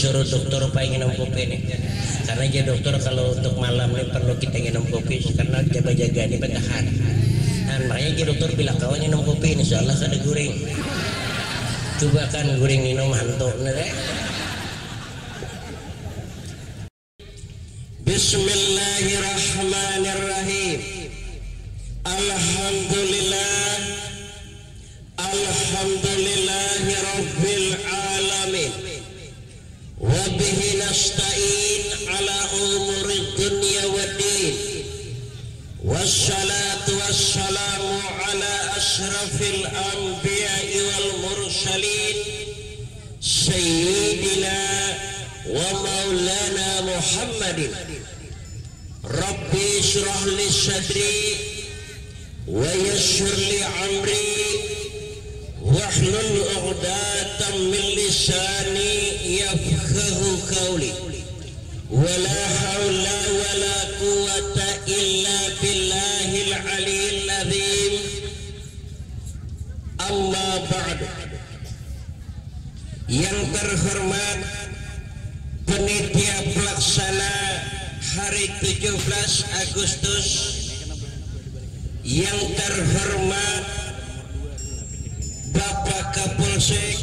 disuruh dokter pengen minum kopi nih, karena dia dokter kalau untuk malam nih perlu kita minum kopi karena jaga-jaga ini bertahan. Dan makanya dia dokter bilang kau minum kopi insya Allah kada guring. Coba kan guring minum hantu nih. Bismillahirrahmanirrahim. Alhamdulillah. Alhamdulillahi rabbil alamin. Wa bihi nasta'in ala umuri dunya waddin. Wassalatu wassalamu ala ashrafil anbiya'i wal mursalin sayyidina wa maulana Muhammadin. Rabbi shrah li sadri wa yassir li amri wahlul 'uqdatam min lisani yafqahu qawli. Wala haula wala quwwata illa billahil aliyyil azim. Amma ba'du. Yang terhormat panitia pelaksana hari 17 Agustus, yang terhormat Bapak Kapolsek,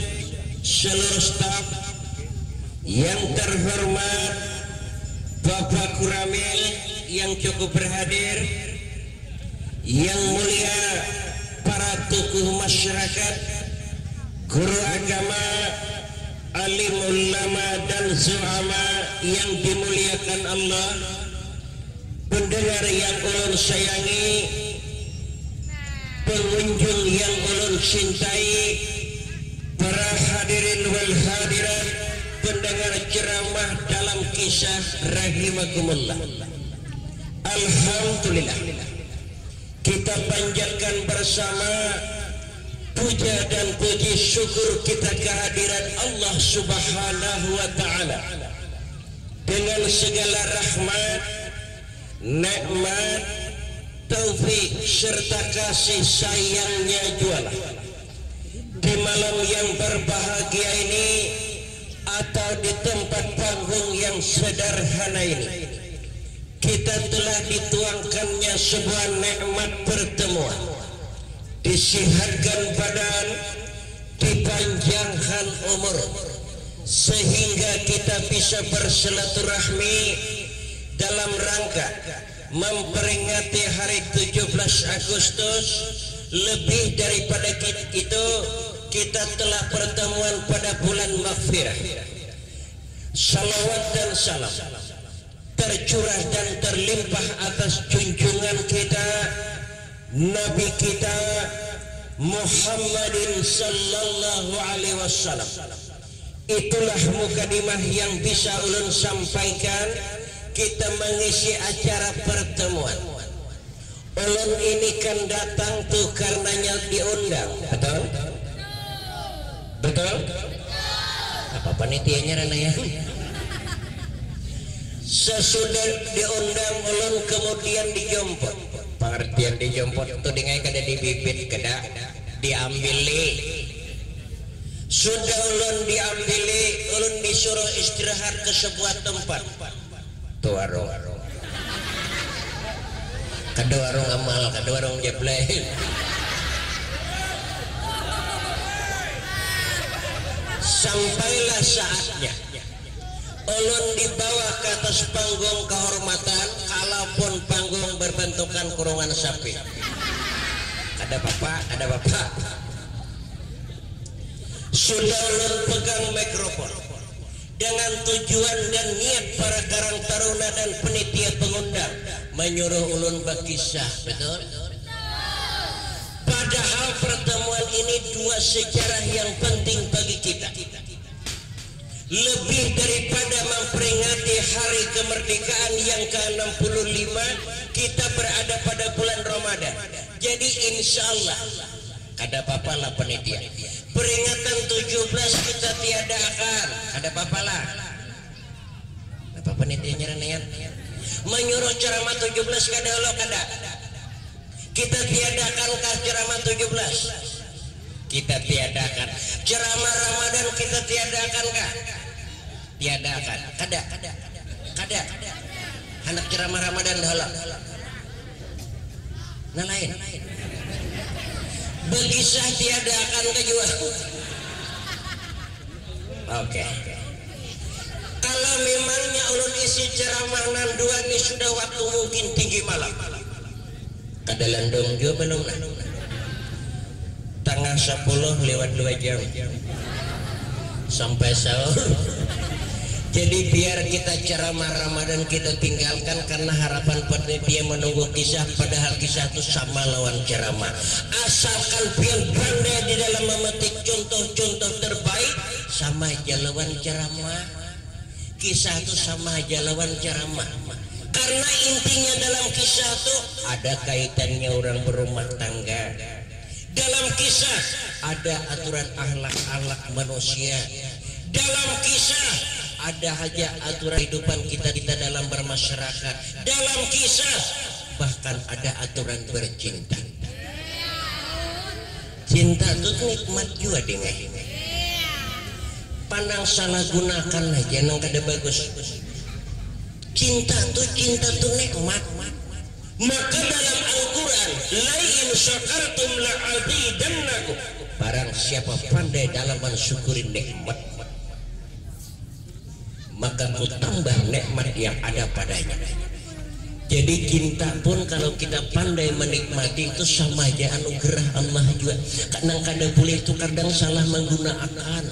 seluruh staf, yang terhormat Bapak Kuramil yang cukup berhadir, yang mulia para tokoh masyarakat, guru agama, alim ulama dan zu'ama yang dimuliakan Allah, pendengar yang ulun sayangi, pengunjung yang ulun cintai, para hadirin wal hadirat, pendengar ceramah dalam kisah rahimakumullah. Alhamdulillah, kita panjatkan bersama puja dan puji syukur kita kehadiran Allah Subhanahu wa ta'ala dengan segala rahmat, nikmat, taufik serta kasih sayangnya jualah. Di malam yang berbahagia ini atau di tempat panggung yang sederhana ini, kita telah dituangkannya sebuah nikmat pertemuan, disihatkan badan, dipanjangkan umur, sehingga kita bisa bersilaturahmi dalam rangka memperingati hari 17 Agustus. Lebih daripada itu, kita telah pertemuan pada bulan Maghfirah. Salawat dan salam tercurah dan terlimpah atas junjungan kita, Nabi kita Muhammadin sallallahu alaihi wasallam. Itulah mukadimah yang bisa ulun sampaikan kita mengisi acara pertemuan. Ulun ini kan datang tuh karenanya diundang, betul? Betul? Apa panitianya Rana ya? Sesudah diundang ulun kemudian dijemput. Pengertian dijemput itu dengan kada dibibit, kada diambili. Sudah ulun diambili, ulun disuruh istirahat ke sebuah tempat. Tuh warung. Kada warung amal, kada warung jeblay. Sampailah saatnya ulun dibawa ke atas panggung kehormatan, kalaupun panggung berbentukan kurungan sapi. Ada bapak. Sudah ulun pegang mikrofon dengan tujuan dan niat para karang taruna dan penitia pengundang menyuruh ulun berkisah, betul? Padahal pertemuan ini dua sejarah yang penting bagi kita. Lebih daripada memperingati hari kemerdekaan yang ke-65, kita berada pada bulan Ramadan. Jadi insya Allah ada papalah penitia. Peringatan 17 kita tiadakan. Ada papalah. Apa penitianya Ranayan? Menyuruh ceramah 17 kada lo kada. Kita tiadakan kah ceramah 17? Kita tiadakan. Ceramah Ramadan kita tiadakan kah? tiadakan kada anak ceramah Ramadan dalam nah lain berkisah tiadakan kejual. Oke. Kalau memangnya ulun isi ceramah nan dua ini sudah waktu mungkin tinggi malam kada landong juga belum tanggal 10 lewat 2 jam sampai sahur. Jadi biar kita ceramah Ramadan kita tinggalkan karena harapan panitia menunggu kisah, padahal kisah itu sama lawan ceramah. Asalkan biar pandai di dalam memetik contoh-contoh terbaik, sama aja lawan ceramah. Kisah itu sama aja lawan ceramah. Karena intinya dalam kisah itu ada kaitannya orang berumah tangga. Dalam kisah ada aturan akhlak manusia. Dalam kisah ada aja aturan kehidupan kita dalam bermasyarakat. Dalam kisah bahkan ada aturan bercinta. Cinta itu nikmat juga dengar. Pandang salah gunakan aja nang kada bagus. Cinta tuh nikmat. Maka dalam Al-Quran lain syakartum la'azidannakum, barang siapa pandai dalam mensyukuri nikmat maka ku tambah nikmat yang ada padanya. Jadi cinta pun kalau kita pandai menikmati itu sama aja anugerah Allah juga. Kadang kadang boleh itu kadang salah menggunakan.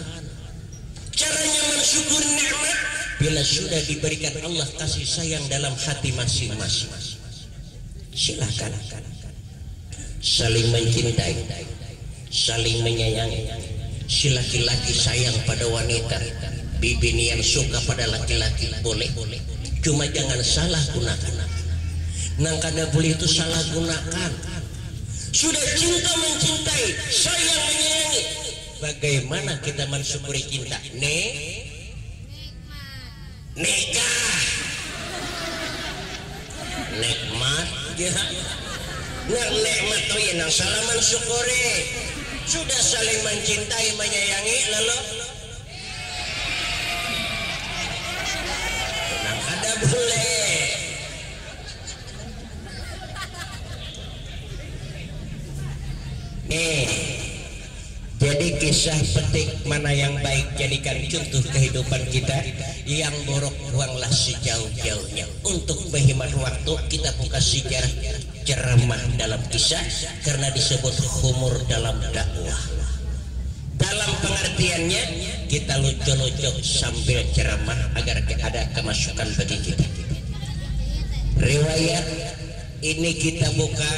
Caranya mensyukuri nikmat bila sudah diberikan Allah kasih sayang dalam hati masing-masing. Silakan saling mencintai, saling menyayangi. Si laki-laki sayang pada wanita, bibini yang suka pada laki-laki boleh, cuma jangan salah gunakan. Nang kada boleh itu salah gunakan. Sudah cinta mencintai, sayang menyayangi, bagaimana kita mensyukuri cinta? Nikah nikmat ya. Nah nikmat tuh ya nang salah mensyukuri. Sudah saling mencintai menyayangi lalu nang kada boleh. Jadi kisah petik mana yang baik jadikan contoh kehidupan kita, yang buruk buanglah sejauh-jauhnya. Untuk menghemat waktu kita buka sejarah ceramah dalam kisah karena disebut humor dalam dakwah. Dalam pengertiannya kita lucu-lucu sambil ceramah agar ada kemasukan bagi kita. Riwayat ini kita buka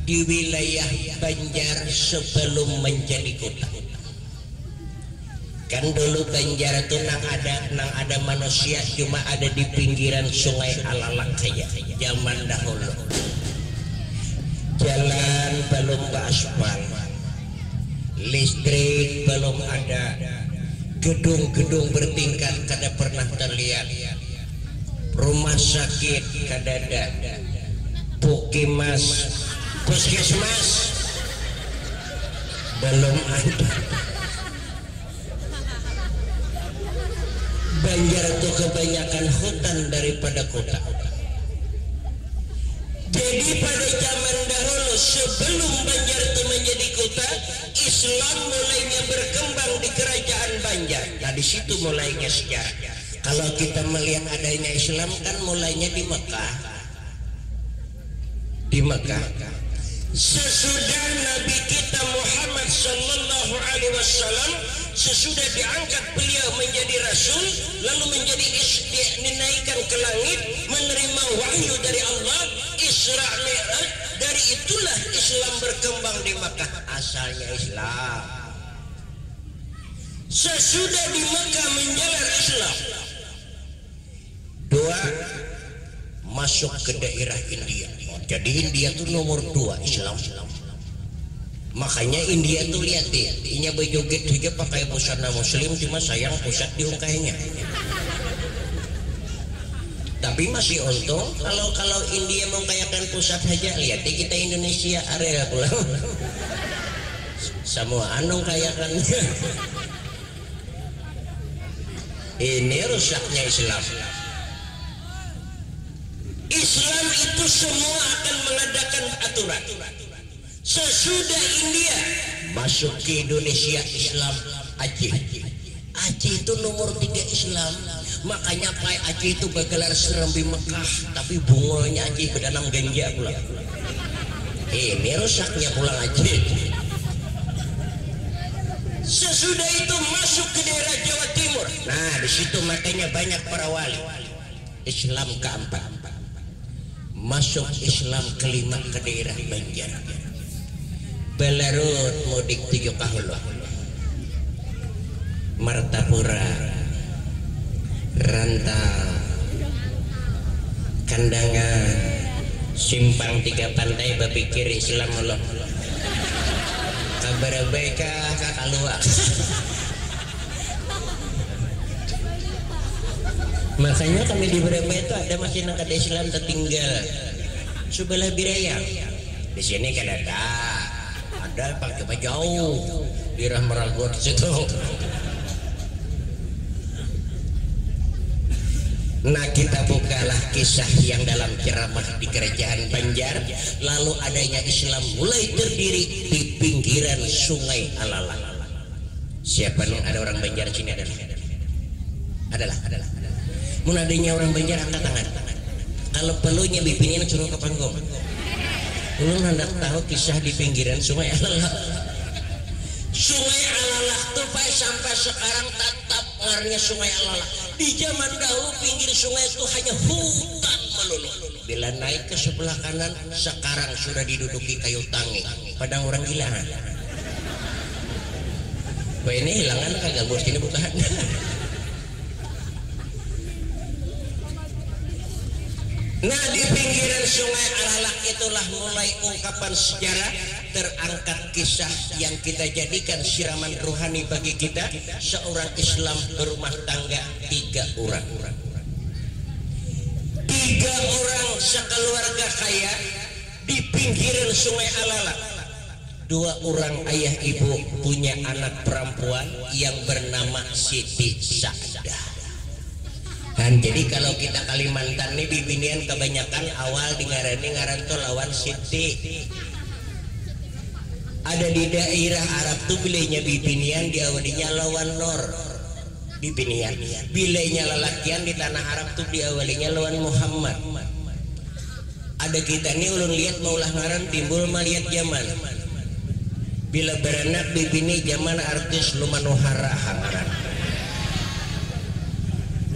di wilayah Banjar sebelum menjadi kota. Kan dulu Banjar itu nang ada manusia cuma ada di pinggiran sungai Alalak saja zaman dahulu. Jalan belum beraspal, listrik belum ada, gedung-gedung bertingkat kada pernah terlihat, rumah sakit kada ada, puskesmas belum ada. Banjar itu kebanyakan hutan daripada kota. Jadi pada zaman dahulu sebelum Banjar itu menjadi kota, Islam mulainya berkembang di kerajaan Banjar. Nah di situ mulainya sejarah. Kalau kita melihat adanya Islam kan mulainya di Mekah. Di Mekah. Sesudah Nabi kita Muhammad sallallahu alaihi wasallam, sesudah diangkat beliau menjadi rasul, lalu menjadi dinaikkan ke langit, menerima wahyu dari Allah, Isra Mi'raj, dari itulah Islam berkembang di Makkah. Asalnya Islam. Sesudah di Makkah menjalar Islam, dua masuk ke daerah India. Jadi India tuh nomor 2 Islam. Makanya India tuh lihat deh, inya berjoget juga pakai busana muslim, cuma sayang pusat diungkainya. Tapi masih untung kalau India mengkayakan pusat aja, lihat deh kita Indonesia area pulang. Semua anong kayakan. Ini rusaknya Islam. Islam itu semua akan mengadakan aturan. Sesudah India masuk ke Indonesia Islam Aceh. Aceh itu nomor 3 Islam. Makanya Pak Aceh itu bergelar Serambi Mekah, tapi bungolnya Aceh berdanam ganja pula. Ini rusaknya pulang Aceh. Sesudah itu masuk ke daerah Jawa Timur. Nah, di situ makanya banyak para wali. Islam keempat. Masuk Islam kelima ke daerah Banjar. Belarut mudik 7 kahul. Martapura, Rantau, Kandangan, Simpang 3 Pantai berpikir Islam Allah. Kabar baik kakak luak. Makanya kami di Berapa itu ada masyarakat Islam tertinggal sebelah Birayang. Di sini kan ada pakai jauh di Rahmaragot situ. Nah, kita bukalah kisah yang dalam ceramah di kerajaan Banjar. Lalu adanya Islam mulai berdiri di pinggiran Sungai Alalah. Siapa nih ada orang Banjar sini? Adalah. Mun adanya orang Banjar angkat tangan. Kalau perlunya bipinnya suruh ke panggung. Ulun hendak tahu kisah di pinggiran Sungai Alalah. Sungai Alalah tuh Pak sampai sekarang tetap ngarnya Sungai Alalah. Di zaman dahulu pinggir sungai itu hanya hutan melulu. Bila naik ke sebelah kanan, sekarang sudah diduduki kayu tangi. Padang orang gila. Wah, ini hilangan kagak bos ini bukan. Nah, di pinggiran Sungai Alalah itulah mulai ungkapan sejarah, terangkat kisah yang kita jadikan siraman rohani bagi kita. Seorang Islam berumah tangga 3 orang. 3 orang sekeluarga kaya di pinggiran Sungai Alalah. 2 orang ayah ibu punya anak perempuan yang bernama Siti Sa'dah. Dan jadi kalau kita Kalimantan nih bibinian kebanyakan awal dengarani ngaran tuh lawan Siti. Ada di daerah Arab tuh bilainya bibinian diawalinya lawan Nur. Bibinian. Bilainya lelakian di tanah Arab tuh diawalinya lawan Muhammad. Ada kita nih ulun lihat maulah ngaran timbul melihat zaman. Bila beranak bibini zaman artis Lumanohara hangaran.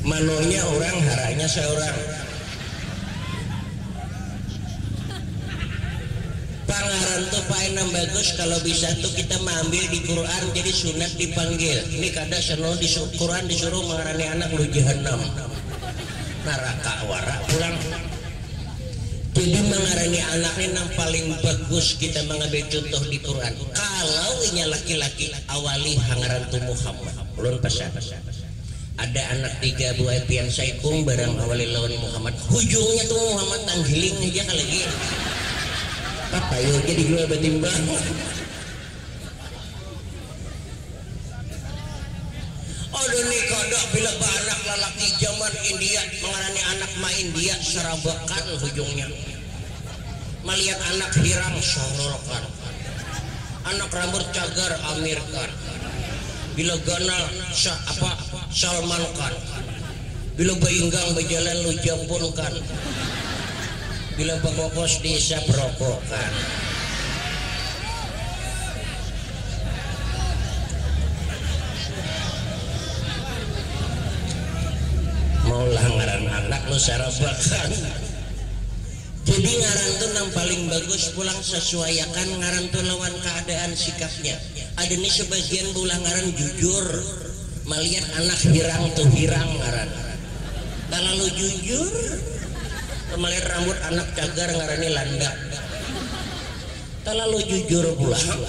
Manunya orang, haranya seorang. Pangaran tuh paenam bagus kalau bisa tuh kita mengambil di Quran jadi sunat dipanggil. Ini kada seno di Quran disuruh mengarani anak lu jahanam. Neraka wara pulang. Jadi mengarani anak ini yang paling bagus kita mengambil contoh di Quran. Kalau ini laki-laki awali hangaran tuh Muhammad. Ulun pesan. Ada anak 3 buah pian saikung barang awali lawan Muhammad. Hujungnya tuh Muhammad tanggiling aja kali lagi. Apa yuk jadi jual betimbang. Aduh nih kodok bila anak lelaki zaman India mengarani anak ma India serabakan hujungnya. Melihat anak hirang sorolkan. Anak rambut cagar amirkan. Bila ganal Salman kan. Bila bainggang berjalan lu jampunkan. Bila bakokos desa perokokan. Maulah ngaran anak lu sarabakan. Jadi ngaran tuh yang paling bagus pulang sesuaikan ngaran tuh lawan keadaan sikapnya. Ada nih sebagian bulang ngaran jujur. Melihat anak hirang tuh hirang ngaran. Kalau jujur melihat rambut anak cagar ngarani landak. Kalau jujur pulang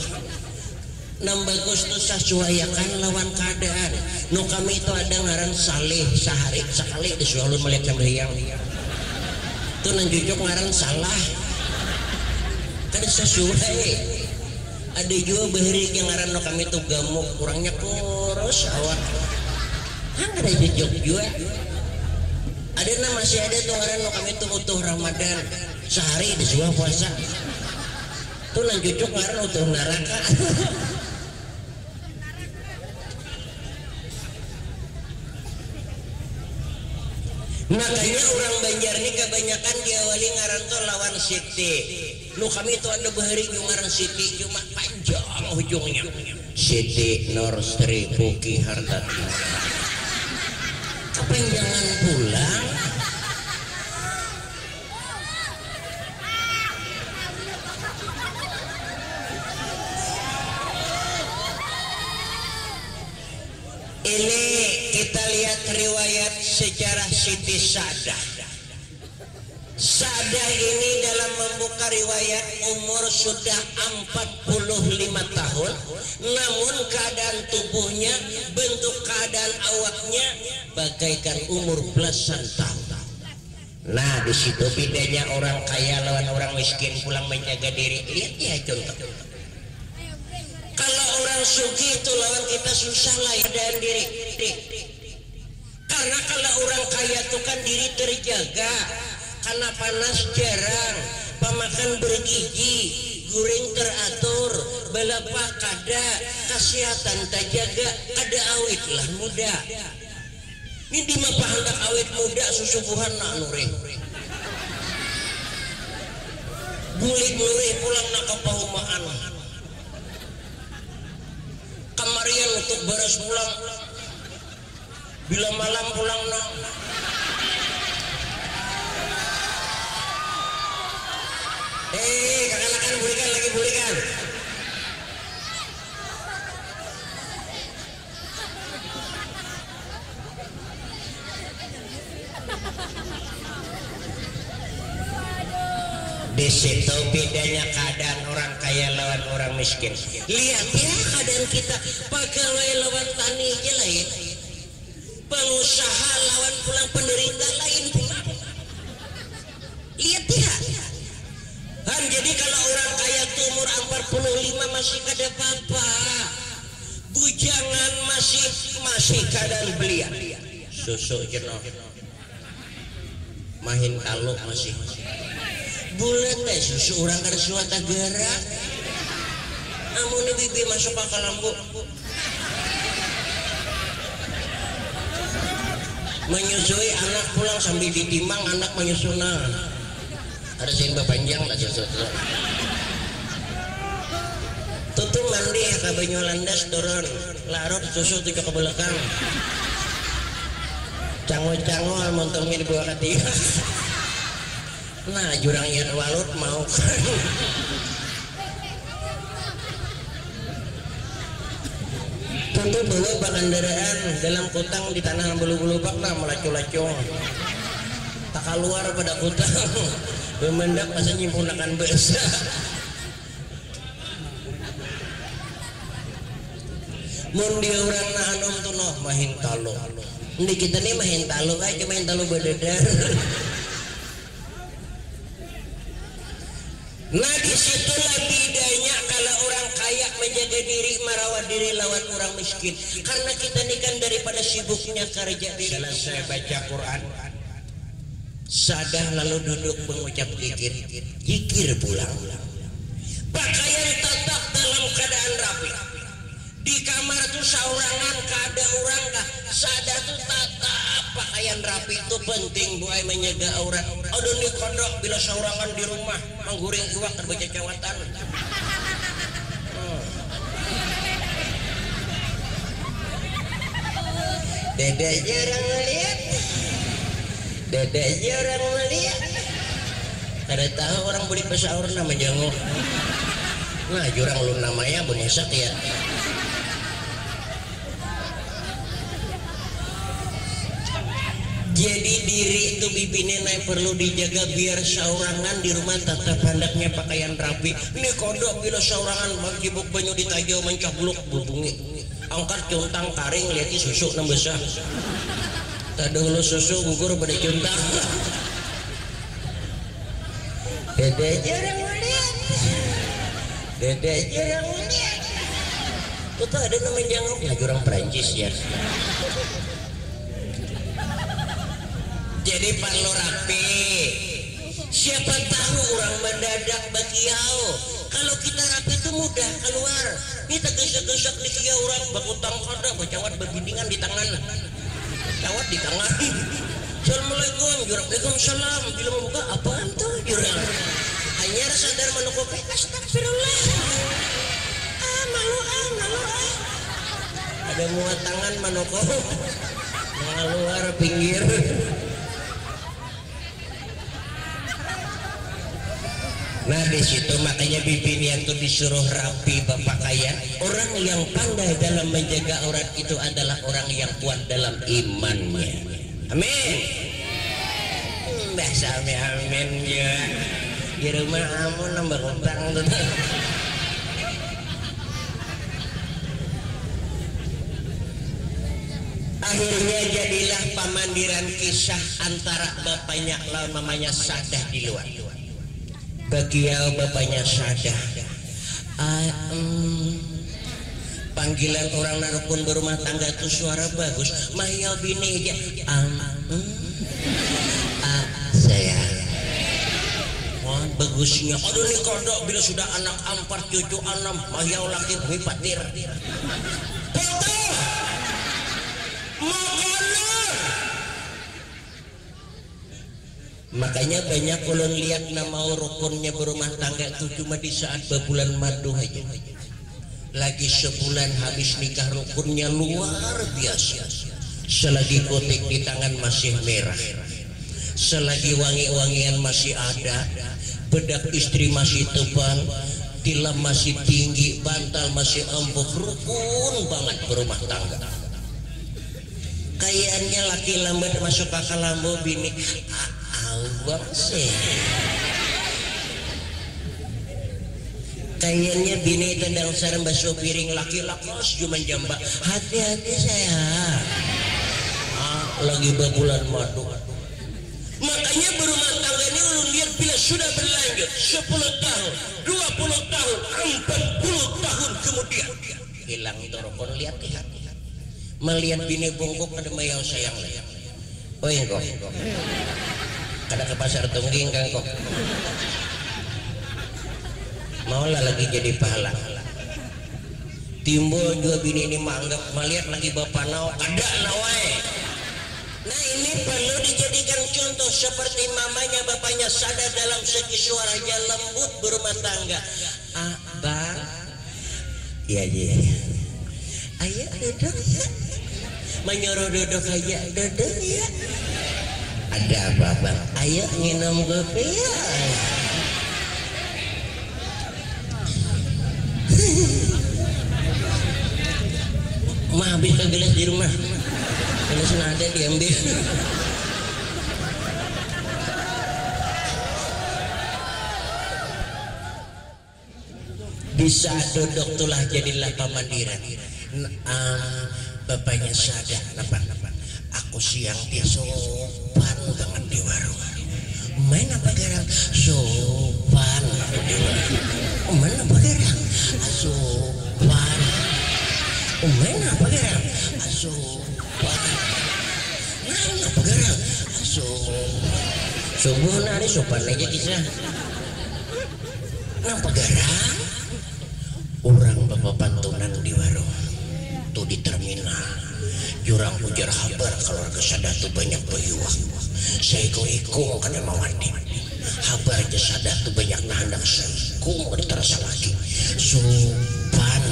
nam bagus tuh sesuaikan lawan keadaan. No kami itu ada ngaran saleh sehari sekali disuruh melihat sembahyang. Tuh nang jujur ngaran salah. Kan sesuai. Ada juga beherik yang ngaran no kami tuh gamuk kurangnya kurus awak. ada jejak juga. Ada masih ada tuh orang nu kami tuh utuh Ramadan sehari di sebuah puasa. Tuh nan cucuk ngaran utuh neraka. Makanya orang Banjar ini kebanyakan diawali ngaran tuh lawan Siti. Nu kami itu ada bahari ngaran Siti cuma panjang ujungnya. Siti Nur Sri Puki Hartati. Kepanjangan pulang. Ini kita lihat riwayat sejarah Siti Sa'dah. Sa'dah ini dalam membuka riwayat umur sudah 45 tahun, namun keadaan tubuhnya, bentuk keadaan awaknya bagaikan umur belasan tahun. Nah, di situ bedanya orang kaya lawan orang miskin pulang menjaga diri. Lihat ya contoh. Kalau orang sugih itu lawan kita susah lah keadaan diri. Karena kalau orang kaya itu kan diri terjaga, karena panas jarang, pemakan bergizi, goreng teratur, belapa kada, kesehatan terjaga, kada awet lah muda. Ini di mah hendak awet muda susubuhan nak nureng. Bulik nureng pulang nak ke pahumaan. Kamarian untuk beres pulang. Bila malam pulang nak. Kakak-kakak bulikan lagi bulikan. Di situ bedanya keadaan orang kaya lawan orang miskin. Lihat ya keadaan kita, pegawai lawan tani aja lain, pengusaha lawan pulang penderita lain pulang. Lihat ya. Kan jadi kalau orang kaya tuh umur 45 masih kada apa-apa, bujangan masih kadang belian susu jenuh, mahin taluk masih. Bulan teh susu orang kada suatu negara. Amun bibi masuk ke lampu. Menyusui anak pulang sambil ditimbang anak menyusuna. Ada sing panjang lah susu. Tutup mandi ke banyu landas turun. Larut susu tujuh ke belakang. Cangol-cangol montongnya dibawa ke dia. Nah jurangnya walut mau kan. Tentu bawa bakandaraan dalam kutang di tanah bulu-bulu bak lah melacung-lacung. Tak keluar pada kutang. Bemendak masa nyimpunakan besa. Mun dia orang na anom tuh noh mahin talo. Ini kita nih mahin talo aja mahin talo bededar. Nah disitulah bedanya kalau orang kaya menjaga diri, merawat diri lawan orang miskin. Karena kita ini kan daripada sibuknya kerja. Selesai baca Quran, Sa'dah lalu duduk mengucap zikir pulang. Pakaian tetap dalam keadaan rapi. Di kamar tuh saurangan kada orang kah. Sa'dah tuh tetap pakaian rapi itu penting buai menjaga aurat. Aduh nih kodok bila saurangan di rumah mengguring iwak terbaca cawatan. Dede jarang melihat. Dede jarang melihat. Kada tahu orang beli pesaur nama jangok. Nah jurang lu namanya benesak ya. Jadi diri itu bibi nenek perlu dijaga biar saurangan di rumah tetap hendaknya pakaian rapi. Ini kodok bila saurangan magibuk banyu ditajau mencabluk bubungi. Angkat cuntang karing lihat susu nang besar. Tadi lu susu gugur pada cuntang. Dede jarang melihat. Dede jarang melihat. Tuh ada namanya jangok. Ya orang Perancis ya. Jadi perlu rapi. Siapa tahu orang mendadak bakiau. Kalau kita rapi itu mudah keluar. Kita gesek-gesek di kia orang bakutang kada bacawat berbindingan di tangan. Cawat di tangan. Assalamualaikum, Waalaikumsalam. Bila membuka apaan tuh jurang? Anyar sadar menukupi astagfirullah. Malu. Ada muat tangan manoko. Keluar pinggir. Nah di situ makanya bibinian tuh disuruh rapi bapak kaya. Orang yang pandai dalam menjaga aurat itu adalah orang yang kuat dalam imannya. Amin. Mbah sami amin ya. Di rumah kamu nambah utang tuh. Akhirnya jadilah pamandiran kisah antara bapaknya lawan mamanya Sadah di luar. Bagiau bapaknya Sadah. Panggilan orang narukun berumah tangga itu suara bagus. Mahya bini aja. Saya. Oh, bagusnya. Aduh nih kodok bila sudah anak 4 cucu 6 mahya laki mipatir. Foto. Makanya banyak kalau lihat nama rukunnya berumah tangga itu cuma di saat bulan madu aja. Lagi sebulan habis nikah rukunnya luar biasa. Selagi kotek di tangan masih merah, selagi wangi-wangian masih ada, bedak istri masih tebal, tilam masih tinggi, bantal masih empuk, rukun banget berumah tangga. Kayaknya laki lambat masuk akal lambo bini awang sih. Kayaknya bini tendang sarang basuh piring laki-laki cuma jambak. Hati-hati saya. Lagi berbulan madu. Makanya berumah tangga ini ulun lihat bila sudah berlanjut 10 tahun, 20 tahun, 40 tahun kemudian hilang teropon lihat. Melihat bini bungkuk ada mayau sayang lah. Oh iya kok. Kada ke pasar tungging kan kok. Maulah lagi jadi pahala. Timbul juga bini ini manggap melihat lagi bapak nau ada nawai. Nah ini perlu dijadikan contoh seperti mamanya bapaknya Sadah dalam segi suaranya lembut berumah tangga. Bang, iya. Ayo duduk ya. Menyuruh duduk aja duduk ya. Ada apa bang? Ayo minum kopi ya. Mah habis ke gelas di rumah. Gelas ada diambil. Di saat duduk tulah jadilah pamandiran. Bapaknya Sadah nampak. Aku siang dia sopan banget di warung. Main apa garang? Sopan di warung. Main apa garang? Sopan. Main apa garang? Sopan. Main apa garang? Sopan. Subuh nari sopan aja kisah. Nampak garang? Orang bapak pantunan di warung. Tuh di terminal jurang ujar kabar keluarga Sadah tuh banyak bayuah. Saya ikut karena mau mandi. Kabar aja Sadah tuh banyak nahandak saya terasa lagi. Sopan.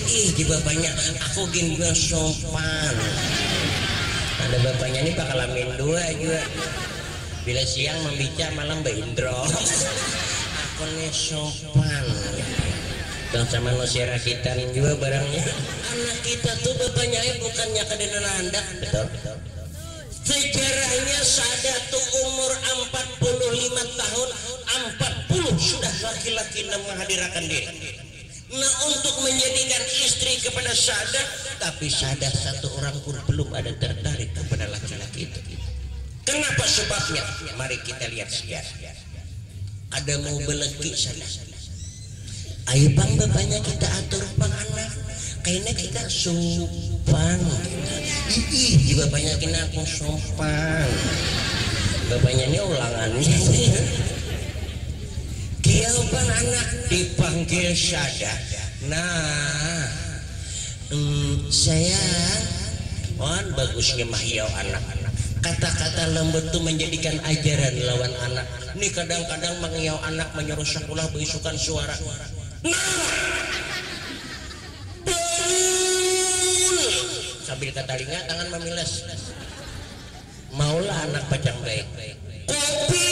Di bapaknya aku gini juga sopan. Ada bapaknya ini bakal amin 2 juga. Bila siang membicara malam Indro. Aku nih sopan. Dan sama Nusira kita juga barangnya. Anak kita tuh bapaknya bukannya kadang landak. Betul. Sejarahnya Sadah tuh umur 45 tahun, 40 sudah laki-laki yang menghadirkan diri. Nah untuk menjadikan istri kepada Sadah, tapi Sadah satu orang pun belum ada tertarik kepada laki-laki itu. Kenapa sebabnya? Mari kita lihat sejarah. Ada mau beleki sana. Ayo bang bapaknya kita atur bang anak. Kayaknya kita sopan. sopan. Ih, bapaknya kena aku sopan. Bapaknya ini ulangannya. Kieu pan anak dipanggil Sada. Nah, sayang, bagusnya mah hiau anak-anak. Kata-kata lembut itu menjadikan ajaran lawan anak. Ini kadang-kadang mengiau anak menyuruh sekolah beisukan suara. Sambil kata telinga tangan memilas. Maulah anak pacang baik. Kopi.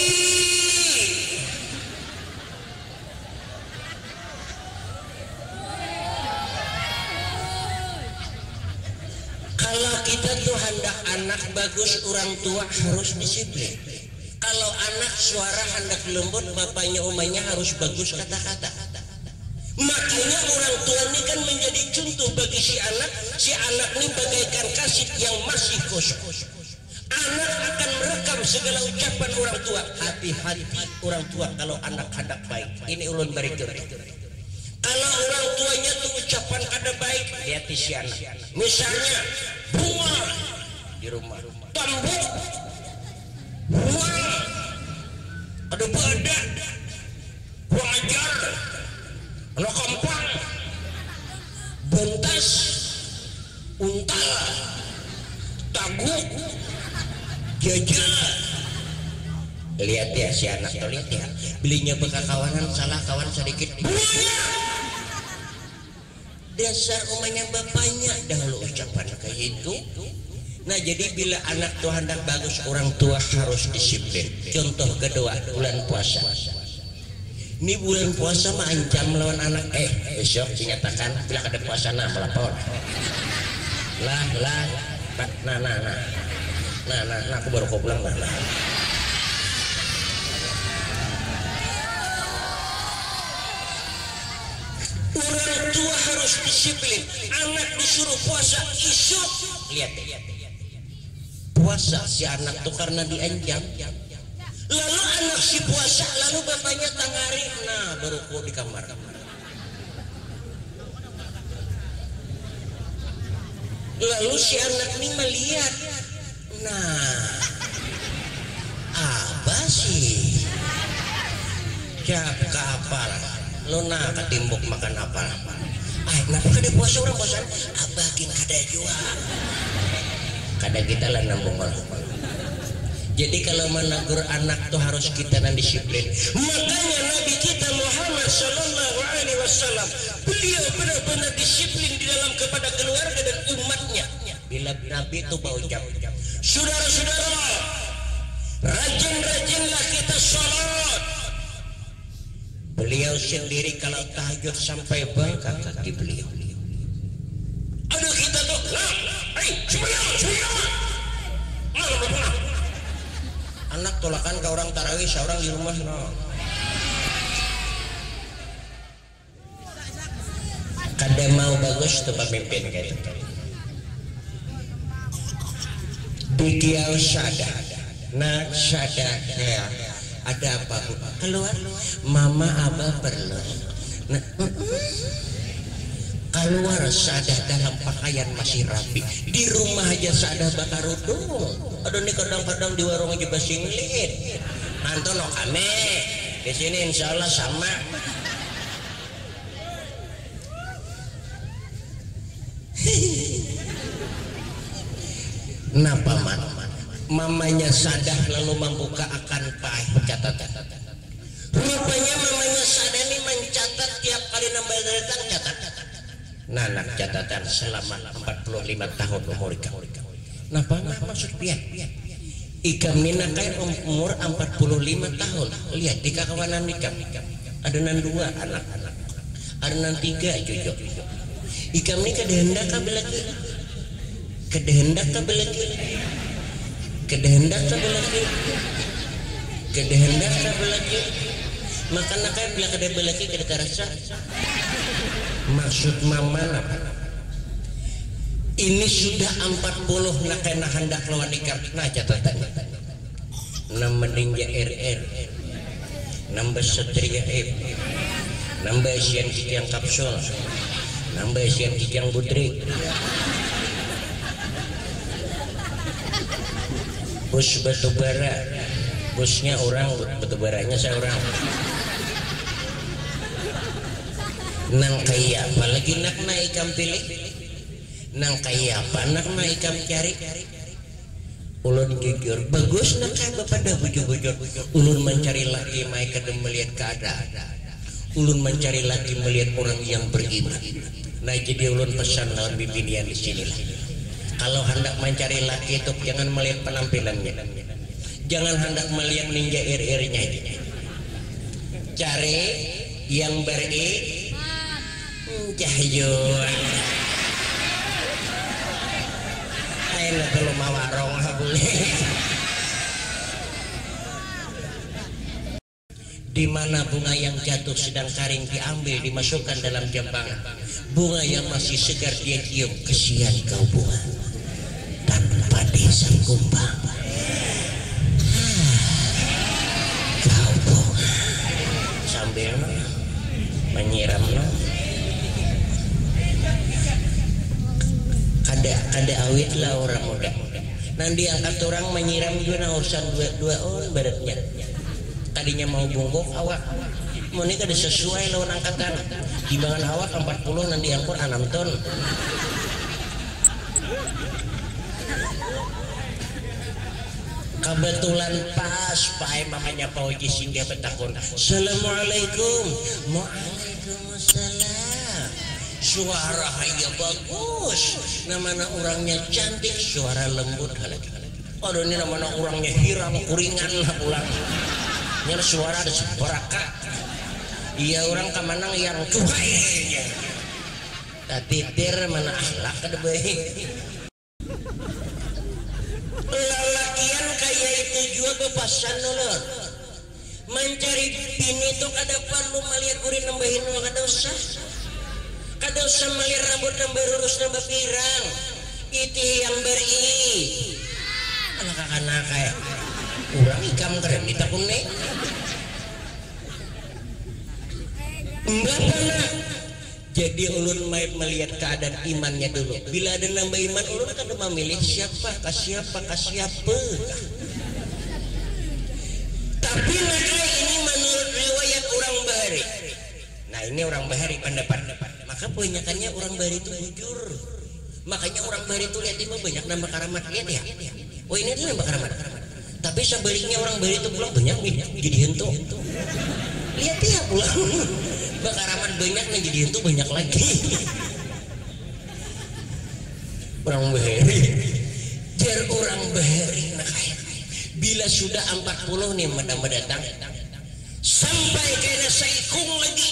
Kalau kita tuh hendak anak bagus, orang tua harus disiplin. Kalau anak suara hendak lembut, bapaknya umanya harus bagus kata-kata. Makanya orang tua ini kan menjadi contoh bagi si anak. Si anak ini bagaikan kaset yang masih kosong. Anak akan merekam segala ucapan orang tua. Hati-hati orang tua kalau anak hendak baik. Ini ulun berikut. Kalau orang tuanya tuh ucapan kada baik, lihat si anak. Misalnya bunga di rumah, tambuk, bunga, ada badan, buang ajar, anak kampang, bentas, untal, taguk, jajah. Lihat ya si anak tuh, lihat ya, belinya bekas kawanan salah kawan sedikit, buahnya. Dasar umanya bapaknya dahulu ucapan kayak itu. Nah jadi bila anak tuh hendak bagus, orang tua harus disiplin. Contoh kedua, bulan puasa. Ini bulan puasa mah ancam lawan anak. Besok dinyatakan bila ada puasa nah melapor. Nah aku baru kau pulang lah. Orang tua harus disiplin. Anak disuruh puasa isuk. Lihat. Puasa si anak tuh karena diancam. Lalu anak si puasa, lalu bapaknya tangari. Nah baru kau di kamar. Lalu si anak ini melihat. Nah apa sih? Siapa kapal? Lo nak ketimbuk makan apa? Kenapa kada puasa orang puasa? Abakin kada jua. Kada kita lah nambung orang. Jadi kalau menegur anak tuh harus kita dan disiplin. Makanya Nabi kita Muhammad Sallallahu Alaihi Wasallam, beliau benar-benar disiplin di dalam kepada keluarga dan umatnya. Bila Nabi itu berucap, saudara-saudara, rajin-rajinlah kita sholat. Beliau sendiri kalau tahajud sampai bengkak kaki beliau. Aduh kita tuh, anak tolakan ke orang tarawih, seorang di rumah. Kada mau bagus tuh pemimpin kayak itu. Dikiau sada, nak sada ya. Ada apa bu? Keluar, mama abah perlu. Nah, keluar Sadah dalam pakaian masih rapi. Di rumah aja Sadah bakar udung. Aduh nih kadang-kadang di warung aja basinglit. Anton no kame. Di sini insya Allah sama. Napa mamanya Sadah lalu membuka akan pahit catatan. Rupanya mamanya Sadah ini mencatat tiap kali nambah datang catat. Nanak catatan selama 45 tahun umur ikam. Napa maksud pian? Ikam ini nakai umur 45 tahun. Lihat di kawanan ikam. Adenan 2 anak-anak. Adenan 3 cucu. Ikam ini kedehendak kabelaki. Kedehendak kabelaki. Kedehendak kabelaki. Kedehendak kabelaki. Makan nakai bila kedebelaki kada karasa. Maksud mama apa? Ini sudah 40 nakai hendak lawan ikam. Nah catatan. Nama ninja RR. Nambah Satria F. Nambah Asian Kijang Kapsul. Nambah Asian Kijang Budrik. bus batubara, busnya orang, batubaranya saya orang. Nang kaya apa lagi nak naikam pilih, nang kaya apa nak naikam cari. Ulun jujur bagus nak bapak dah bujur-bujur. Ulun mencari laki mai kadang melihat keadaan. Ulun mencari laki melihat orang yang beriman. Nah jadi ulun pesan lawan bibinian di sinilah. Kalau hendak mencari laki itu jangan melihat penampilannya, jangan hendak melihat ninja ir-irnya. Cari yang cahyun. Ayo kalau mau warung boleh. Di mana bunga yang jatuh sedang kering diambil dimasukkan dalam jambangan. Bunga yang masih segar dia cium. Kesian kau bunga tanpa desa kumbang. Kau bunga sambil menyiram kada awit lah orang muda. Nanti angkat orang menyiram juga urusan dua orang baratnya. Tadinya mau bungkuk awak mau ini kada sesuai lawan angkatan timbangan awak 40 nanti angkur 6 ton. Kebetulan pas pae makanya Pak Oji singgah betakun. Assalamualaikum. Waalaikumsalam. Suara hanya bagus, namanya orangnya cantik, suara lembut halaki. Aduh ini namanya orangnya hirang kuringan lah pulang. Nyar suara ada seberaka. Iya orang kemanang yang cukai. Tatitir mana akhlak kada baik. Lalakian kayak itu juga bepasan lor. Mencari bini itu kada perlu melihat kurin nambahin kada usah. Kada usah melihat rambut nambah lurus nambah pirang. Itu yang beri. Alah kakak kayak kurang ikam keren ditakun nih. Mbak nak. Jadi ulun melihat keadaan imannya dulu. Bila ada nambah iman ulun kan memilih siapa. Tapi mereka ini menurut riwayat orang Bahari. Nah ini orang Bahari pendapat. Maka kebanyakannya orang Bahari itu jujur. Makanya orang Bahari itu lihat ini banyak nambah karamat. Lihat ya. Oh ini adalah nambah karamat. Tapi sebaliknya orang Bahari itu pulang banyak jadi hentu. Lihat ya pulang. Bakaraman banyak nih jadi hentu banyak lagi. Orang Bahari. Jar orang Bahari nak bila sudah 40 nih mendatang sampai kena saikung lagi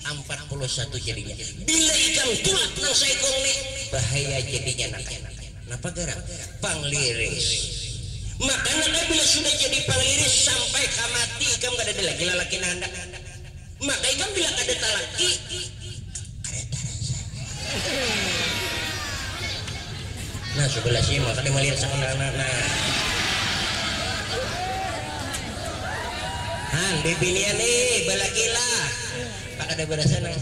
41 jadinya. Bila ikan tulat nang saikung nih bahaya jadinya nak. Napa garang? Pangliris. Maka nak bila sudah jadi pangliris sampai kamati ikam kada ada lagi lalaki nanda. Maka ikam bila kada talaki nah sebelah sini maka dia melihat sang anak. Han bibinian nih balakila pak ada berasa nang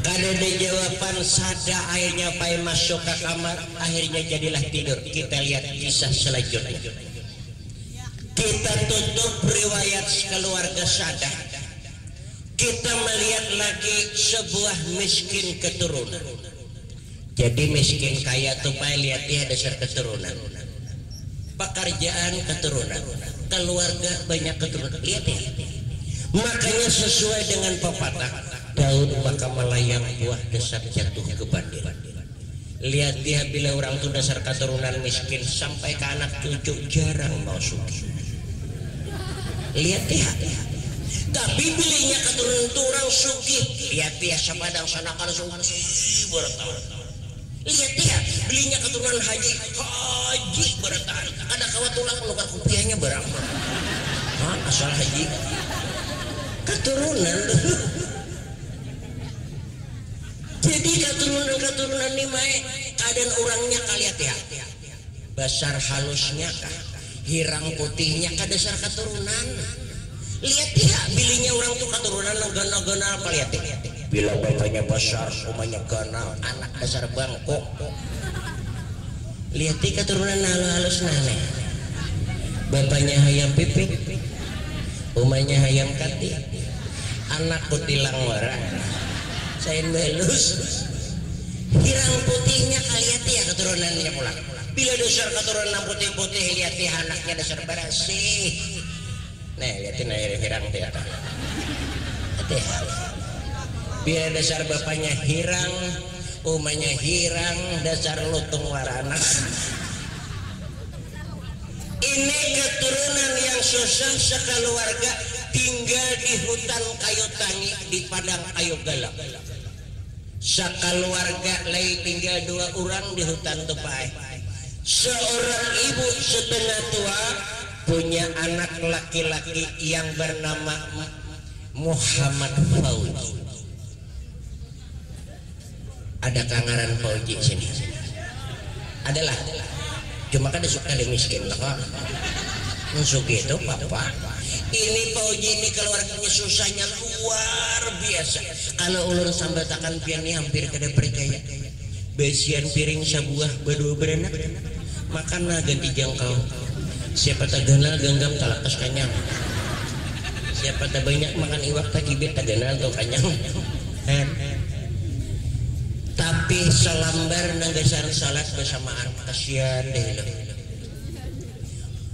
kada ada jawaban sada akhirnya pai masuk ke kamar akhirnya jadilah tidur. Kita lihat kisah selanjutnya. Kita tutup riwayat keluarga Sada. Kita melihat lagi sebuah miskin keturunan. Jadi miskin kaya tuh pai lihat dia dasar keturunan. Pekerjaan keturunan, keluarga banyak keturunan. Lihat ya. Makanya sesuai dengan pepatah, daun maka melayang buah dasar jatuh ke bandir. Lihat dia bila orang tuh dasar keturunan miskin sampai ke anak cucu jarang mau sugih. Lihat ya. Tapi bilinya keturunan itu orang sugih. Lihat dia sepadang sanakan sugih bertahun-tahun. Lihat dia belinya keturunan haji bertahun. Ada kawat tulang nukar kupiahnya berapa? Asal haji keturunan. Jadi keturunan ini mae keadaan orangnya kalian ya. Basar halusnya kah? Hirang putihnya kah dasar keturunan. Lihat ya bilinya orang tuh keturunan gana-gana apa lihat ya. Bila bapaknya besar, umanya gana, anak dasar bangkok. lihat keturunan halus nane, bapaknya hayam pipik, umanya hayam kati, anak kutilang warang, saya belus, hirang putihnya kalian ya keturunannya pulang. Bila dasar keturunan putih-putih lihat anaknya dasar bersih, nah lihatin air hirang tiap. Bila dasar bapaknya hirang, umanya hirang, dasar lutung warana. Ini keturunan yang susah sekeluarga tinggal di hutan kayu tangi di padang kayu galang. Sekeluarga lagi tinggal 2 orang di hutan tupai. Seorang ibu setengah tua punya anak laki-laki yang bernama Muhammad Fauji. Ada kangaran Fauji sini. Adalah. Cuma kan suka ada miskin lah kok. Masuk itu papa. Ini Fauji ini keluarganya susahnya luar biasa. Kalau ulun sambatakan pian ini hampir kada percaya. Besian piring sebuah berdua beranak. Makanlah ganti jangkau. Siapa tak kenal genggam talakas kanyang. Siapa tak banyak makan iwak tak kibit tak kenal tuh kanyang. Tapi selambar nanggasar salat bersamaan kasihan deh lo.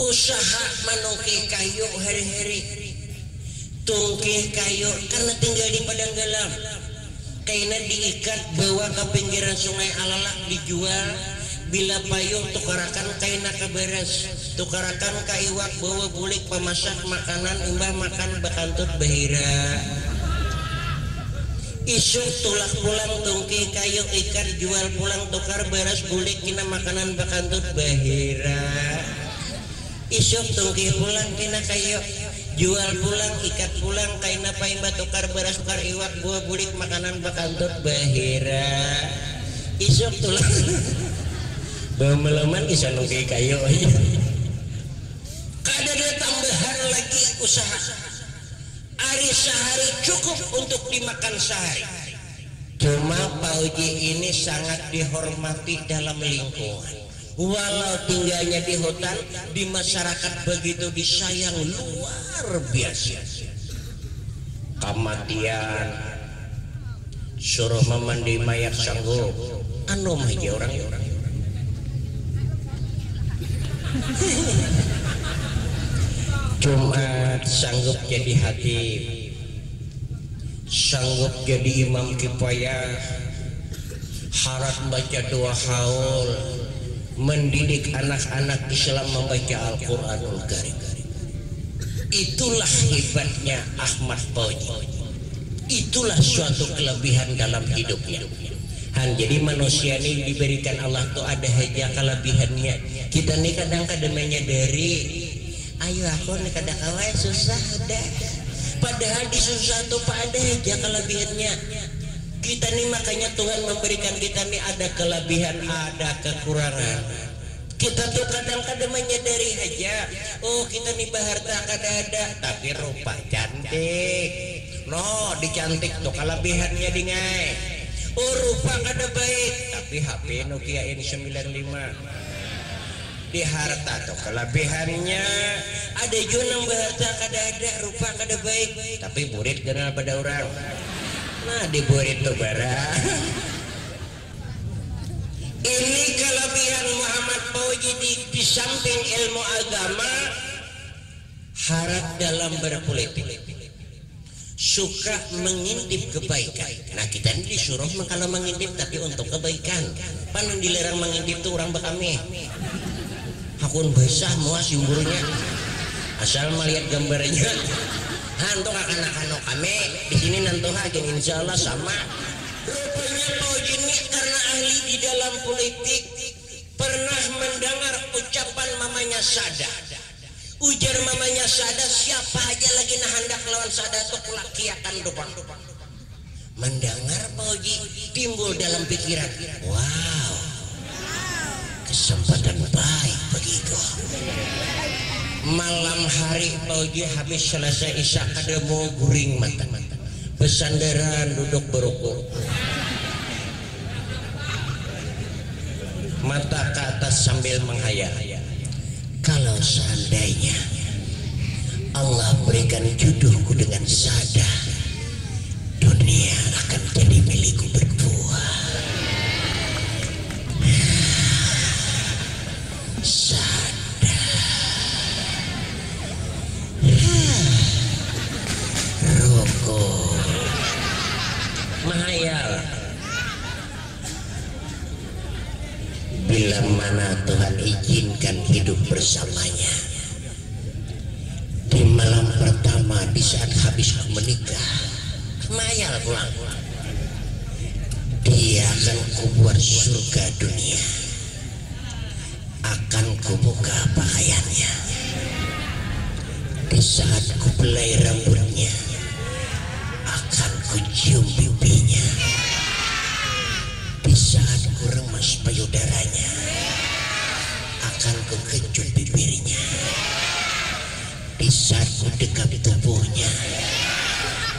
Usaha menungki kayu hari-hari, tungki kayu karena tinggal di padang galam. Kaina diikat bawa ke pinggiran sungai alalak dijual. Bila payung tukarakan kaina ke beres, tukarakan ke iwak bawa bulik pemasak makanan imbah makan bakantut bahira. Isuk tulak pulang tungki kayu ikan jual pulang tukar beras bulik kina makanan bakantut bahira. Isuk tungki pulang kina kayu jual pulang ikat pulang kaina paimba tukar beras tukar iwak buah bulik makanan bakantut bahira. Isuk tulang bamelaman bisa nungki kayu aja. Kada ada tambahan lagi usaha. Hari sehari cukup untuk dimakan sehari. Cuma Fauji ini sangat dihormati dalam lingkungan. Walau tinggalnya di hutan, di masyarakat begitu disayang luar biasa. Kematian suruh memandi mayat sanggup. Anu aja orang-orang. Jumat sanggup jadi hakim, sanggup jadi imam kifayah, harat baca 2 haul, mendidik anak-anak Islam membaca Al-Quranul Karim. Itulah hebatnya Ahmad Fauji. Itulah suatu kelebihan dalam hidupnya. Jadi manusia ini diberikan Allah tuh ada aja kelebihannya. Kita nih kadang-kadang menyadari, ayo aku nih kadang kawai susah deh. Padahal di susah tuh ada aja kelebihannya. Kita nih makanya Tuhan memberikan kita nih ada kelebihan, ada kekurangan. Kita tuh kadang-kadang menyadari aja, oh kita nih baharta kada ada, tapi rupa cantik. No, dicantik tuh kelebihannya dingai. Oh rupa kada baik, tapi HP Nokia N95. Di harta tuh kelebihannya ada juga baharta kada ada, rupa kada baik, tapi murid kenal pada orang. Nah di murid tuh barang. Ini kelebihan Muhammad Fauji di samping ilmu agama, harap dalam berpolitik, suka mengintip kebaikan. Nah kita ini disuruh kalau mengintip tapi untuk kebaikan. Paling dilarang mengintip tuh orang bekami. Akun basah mua simburnya, asal melihat gambarnya. Hantu anak-anak kami di sini nanti hakin insya Allah sama. Rupanya Fauji ini karena ahli di dalam politik pernah mendengar ucapan mamanya Sada. Ujar mamanya Sada, siapa aja lagi nah hendak lawan Sada tuh laki akan dupang. Mendengar Fauji timbul dalam pikiran, wow, kesempatan baik begitu. Malam hari Fauji habis selesai isya kada mau guring mata, besandaran duduk berukuk, mata ke atas sambil menghayal, kalau seandainya Allah berikan jodohku dengan Sada, dunia akan jadi milikku berdua. Sada, Roko, menghayal. Bila mana Tuhan izinkan hidup bersamanya, di malam pertama di saat habis menikah, mayal pulang, dia akan kubuat surga dunia, akan kubuka pakaiannya. Di saat kubelai rambutnya, akan kucium pipinya. Di saat ku remas payudaranya, akan ku kecut bibirnya. Di saat ku dekap tubuhnya,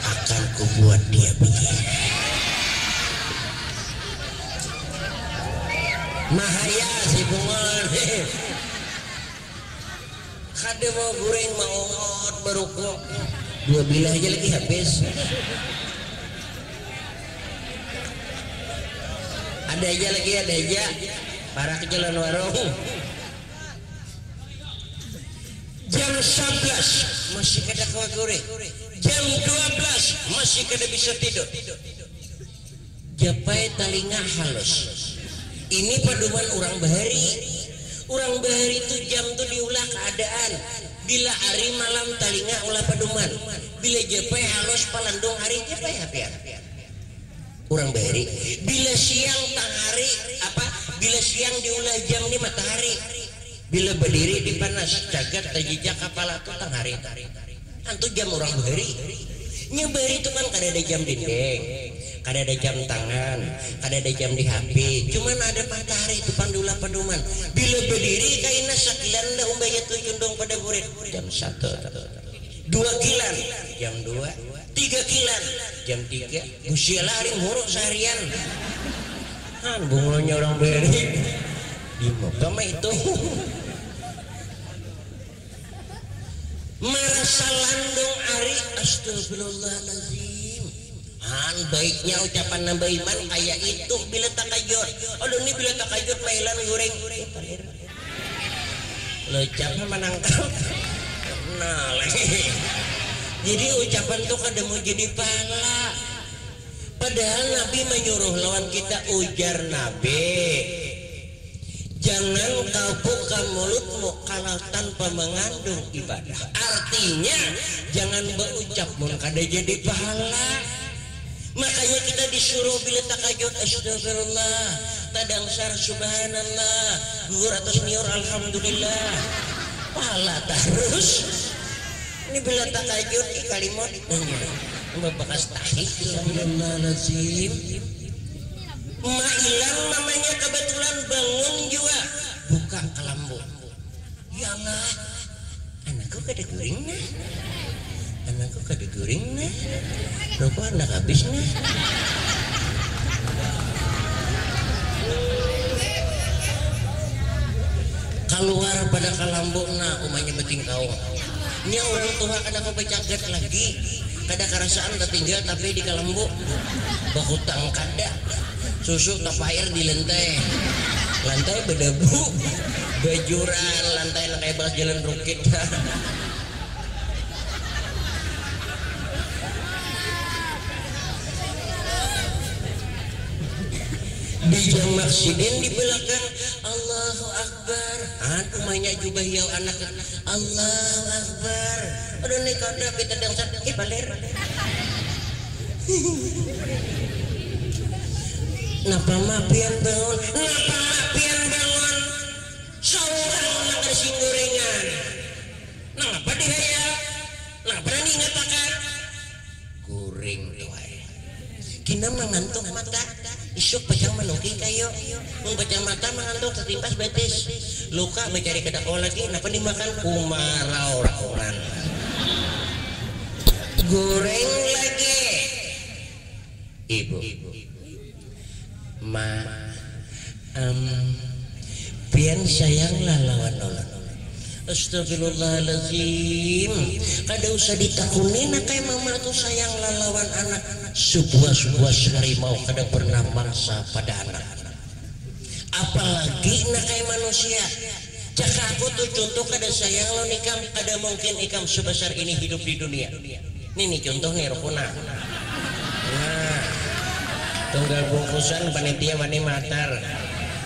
akan ku buat dia begini. Mahaya si bungon. Kade mau goreng mau ngot baru kok 2 bilah aja lagi habis. Ada aja para ke jalan warung. Jam 11 masih kada kuat goreng, jam 12 masih kada bisa tidur. Japai telinga halus. Ini paduman orang bahari. Orang bahari itu jam tuh diulah keadaan. Bila hari malam telinga ulah paduman. Bila japai halus palandung hari japai hapian. Orang bahari. Bila siang tang hari apa? Bila siang diulah jam di matahari. Bila berdiri di panas jagat tajijak kepala tuh tang hari. Antu jam orang bahari. Nyebari itu kan kada ada jam dinding, kada ada jam tangan, kada ada jam di HP. Cuman ada matahari itu pandula paduman. Bila berdiri kaina sakilan dah umbaya tu condong pada murid. Jam 1, 2 kilan, jam 2, 3 kilan, jam 3. Usialah hari muruk seharian. Han bunglonnya orang beri di muka mah itu. Merasa landung ari, astagfirullahaladzim. Han baiknya ucapan nambah iman kayak itu bila takajur. Aduh ini bila takajur pailan goreng. Lo ucapnya menangkap. Nah lagi. Jadi ucapan tuh kada mau jadi pahala. Padahal Nabi menyuruh lawan kita, ujar Nabi, jangan kau buka mulutmu kalau tanpa mengandung ibadah. Artinya jangan berucap mun kada jadi pahala. Makanya kita disuruh bila takajud astagfirullah, tadangsar subhanallah, gugur atas niur alhamdulillah, pahala terus. Ini bila takajud kalimat membekas tahid alhamdulillahazim. Ma ilang mamanya kebetulan bangun juga buka kelambu. Ya Allah, anakku kada guring nah, anakku kada guring nah, rokok anak habis nah. Keluar pada kelambu nah umanya beting kau. Nya orang tua kada kau becagat lagi, kada kerasaan tertinggal tapi di kelambu bahutang kada. Susu tap air di lantai, lantai berdebu, bajuran, lantai kayak balas jalan rukit. Di jam maksidin di belakang Allahu Akbar. Umanya jubah yau anak Allahu Akbar. Aduh nih kada kita dangsat baler. Napa mapian bangun? Napa mapian bangun? Seorang nak kasih gorengan. Napa dihaya? Napa nih ngatakan? Goreng tuai. Kina mengantuk mata. Isuk pacang menungking kayo. Pacang mata mengantuk tertimpas betis. Luka mencari kedakau lagi. Napa dimakan? Umarau rakuran. Goreng lagi. Ibu. Ma pian sayanglah lawan ulun. Astagfirullahaladzim, kada usah ditakunin kayak mama tuh sayang lawan anak. Sebuah harimau kada pernah mangsa pada anak, apalagi nak kayak manusia. Jika aku tuh contoh kada sayang lo nikam, kada mungkin ikam sebesar ini hidup di dunia. Nih contoh nih rokuna. Nah, tunggal bungkusan panitia wani matar.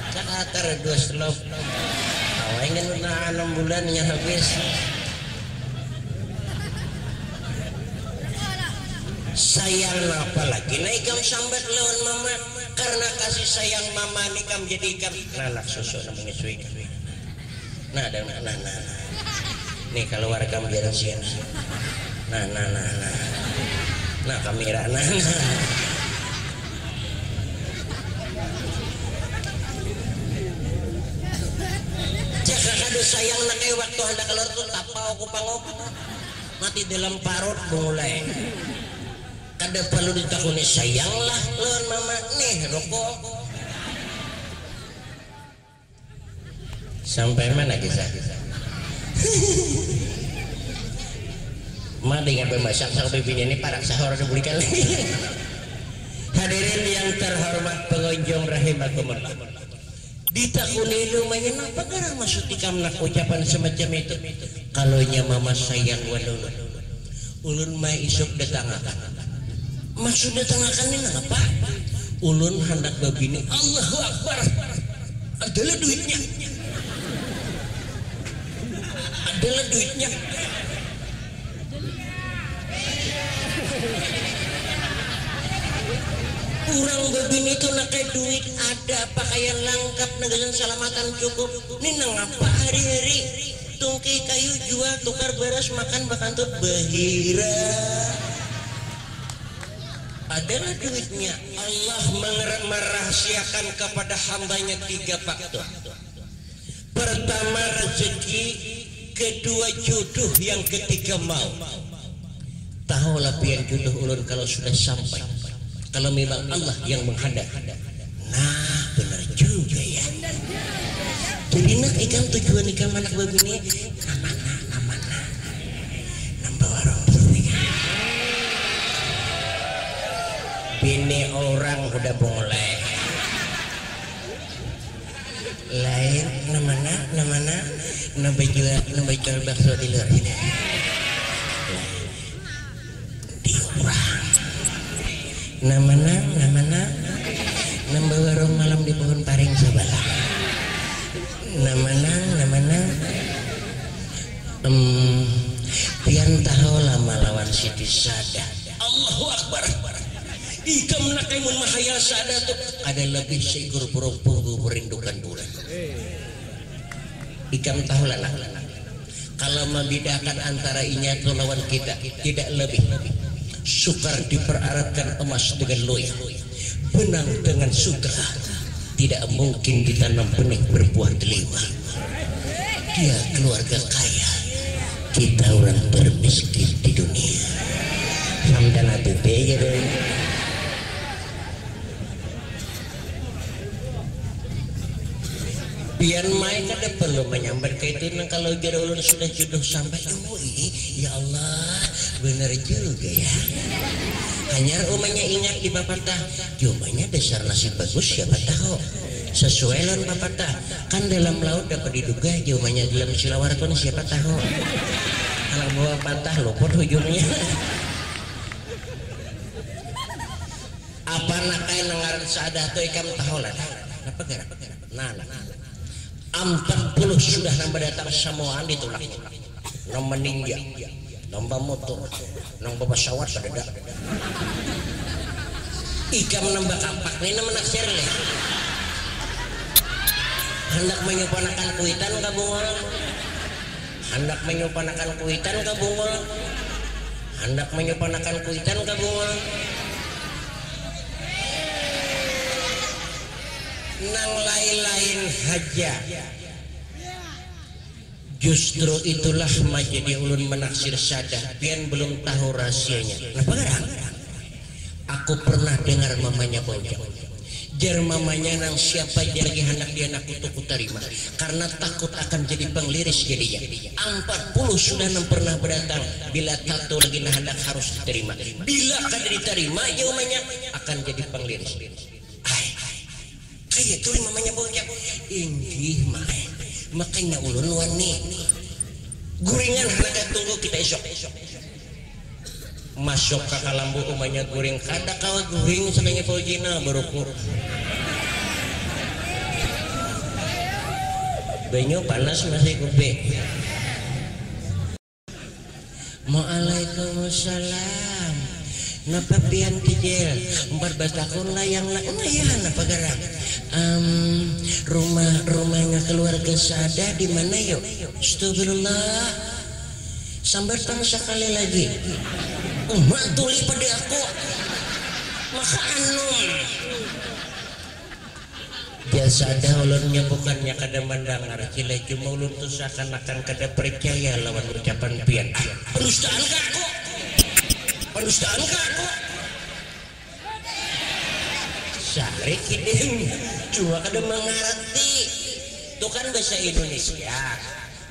Cakatar 2 slop. Ingin udah 6 bulannya habis. Sayang apalagi nah ikam sambat lawan mama, karena kasih sayang mama nikam jadi ikam lalak susu namanya suika. Nah nih kalau warga biar sian. Nah kamera sayang nak kayak waktu hendak keluar tuh tapau aku pangop mati dalam parut mulai kada perlu ditakuni sayanglah lawan mama nih rokok sampai mana kisah mah dengan pembahasan sampai bini ini parak sahur dibelikan hadirin yang terhormat pengunjung rahimakumullah. Ditakuni lumayan apa garang maksud ikam nak ucapan semacam itu. Kalau nya mama sayang waduh ulun mah isuk datangakan. Maksud datangakan ini apa? Ulun hendak babini Allahu Akbar adalah duitnya. Adalah duitnya. Kurang begini tuh nak duit ada pakaian lengkap negara selamatan cukup ini ngapa hari-hari tungki kayu jual tukar beras makan bakantut bahira adalah duitnya. Allah merahasiakan kepada hambanya 3 faktor. Pertama rezeki, kedua jodoh, yang ketiga mau. Tahulah pian jodoh ulun kalau sudah sampai, kalau memang Allah yang menghadap. Nah benar juga ya. Jadi nak ikan tujuan ikan anak begini namana nambah warung bini orang udah mulai lain namana nambah jual bakso di luar ini diurang namana nambah warung malam di pohon paring sebelah namana pian tahu lama lawan Siti Sada. Allahu Akbar. Ikam nak kaimun mahayal Sada tuh ada lebih seekor burung merindukan bulan. Ikam tahu lah kalau membedakan antara inya atau lawan kita tidak lebih. Sukar diperaratkan emas dengan loyang, benang dengan sutra. Tidak mungkin ditanam benih berbuah delima. Dia keluarga kaya, kita orang termiskin di dunia. Samdan hati gitu. Biar main kada perlu menyambar ke itu. Kalau jara ulun sudah jodoh sampai ya Allah benar juga ya. Hanya umanya ingat di bapatah, umanya dasar nasib bagus siapa tahu. Sesuai lawan bapatah, kan dalam laut dapat diduga, umanya dalam silawar pun siapa tahu. Kalau bawa patah luput ujungnya. Apa nakai nengaran Sadah tuh ikam tahu lah. Apa gerak? Nah. 40 sudah nambah datang samuan ditulak. Nambah ninja. Nambah motor, nambah pesawat pada ikam nambah kapak ini menaksir leh. Hendak menyupanakan kuitan kabungol, hendak menyupanakan kuitan kabungol, hendak menyupanakan kuitan kabungol. Nang lain-lain haja. Justru itulah menjadi ulun menaksir Sadah. Pian belum tahu rahasianya. Kenapa garang? Aku pernah dengar mamanya bojang. jar mamanya nang siapa aja lagi hendak dia nak untuk terima karena takut akan jadi pengliris jadinya. 40 sudah pernah berdatang bila tato lagi nah hendak harus diterima, bila kada diterima jawabannya akan jadi pengliris. Kayak tuh mamanya bocah inggih makanya ulun wani guringan hendak tunggu kita esok masuk ke kalambu umanya guring kada kawa guring sakanya paujina berukur banyu panas masih kube. Waalaikumsalam. Napa pian tijel 14 tahun layang layan apa gerak rumahnya keluarga Sada di mana yuk? Astagfirullah. Sambar tang sekali lagi. Umat tuli pada aku. Maka biasa dah ulunnya bukannya kada mendengar cila cuma ulun tu seakan-akan kada percaya lawan ucapan pian. Penustaan ka aku. Penustaan ka aku. Sari kiding cuma kada mengerti. Itu kan bahasa Indonesia.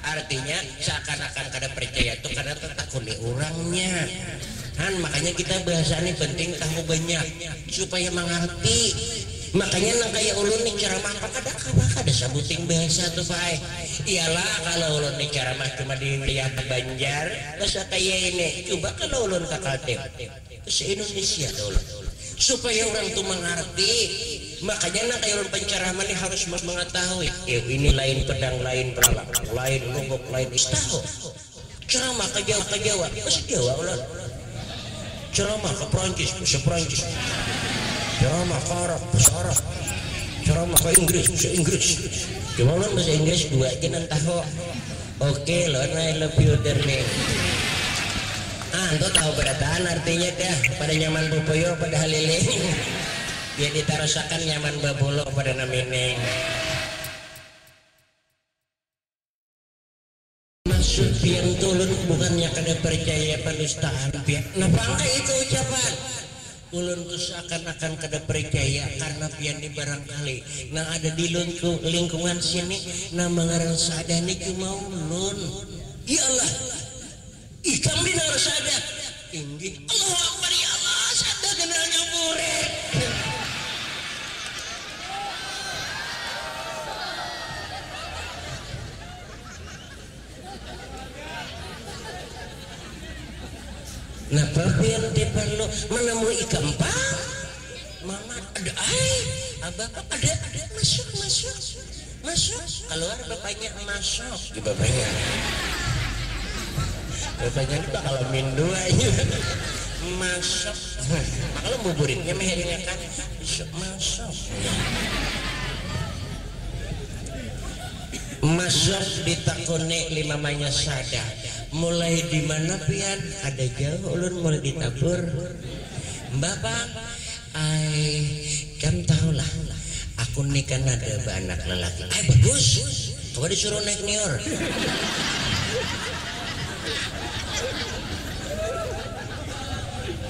Artinya seakan-akan kada percaya itu karena tertakuni orangnya. Makanya kita bahasa ini penting tahu banyak supaya mengerti. Makanya nang kayak ulun nih ceramah kada sabuting bahasa tuh Pak. Iyalah kalau ulun nih ceramah cuma di lihat Banjar bahasa kayak ini. Coba kalau ulun ke Kaltim bahasa Indonesia dulu supaya orang tuh mengerti. Makanya nang kayak ulun penceramah nih harus mengetahui ini lain pedang, lain pelawak, lain lubuk, lain istaho. Ceramah ke Jawa bahasa Jawa ulun. Ceramah ke Perancis bahasa Perancis. Ceramah ke Arab bahasa Arab. Ceramah ke Inggris bahasa Inggris. Cuma ulun bahasa Inggris dua aja nang tahu. Oke lon, I love you darling. Itu tahu berataan artinya dah pada nyaman pupuyo pada haliling. Dia ditarasakan nyaman babolo pada namineng. Maksud pian tulun bukannya kada percaya penustaan pian. Napa itu ucapan? Ulun tuh seakan-akan kada percaya karena pian di barangkali nah ada di lingkungan sini nama ngaran Sada nih cuma ulun. Iyalah ikam di ngaran Sada inggih Allah Akbar ya Allah Sada kenalnya murid. Napa pian di perlu menemui ikan pak mama ada abah ada masuk keluar bapaknya masuk di bapaknya itu kalau mindu aja masuk kalau buburitnya mehernya kan masuk ditakone lima mamanya Sada. Mulai di mana pian ada jauh ulun mulai ditabur bapak kan tahulah aku nih kan ada anak lelaki bagus kau disuruh naik nior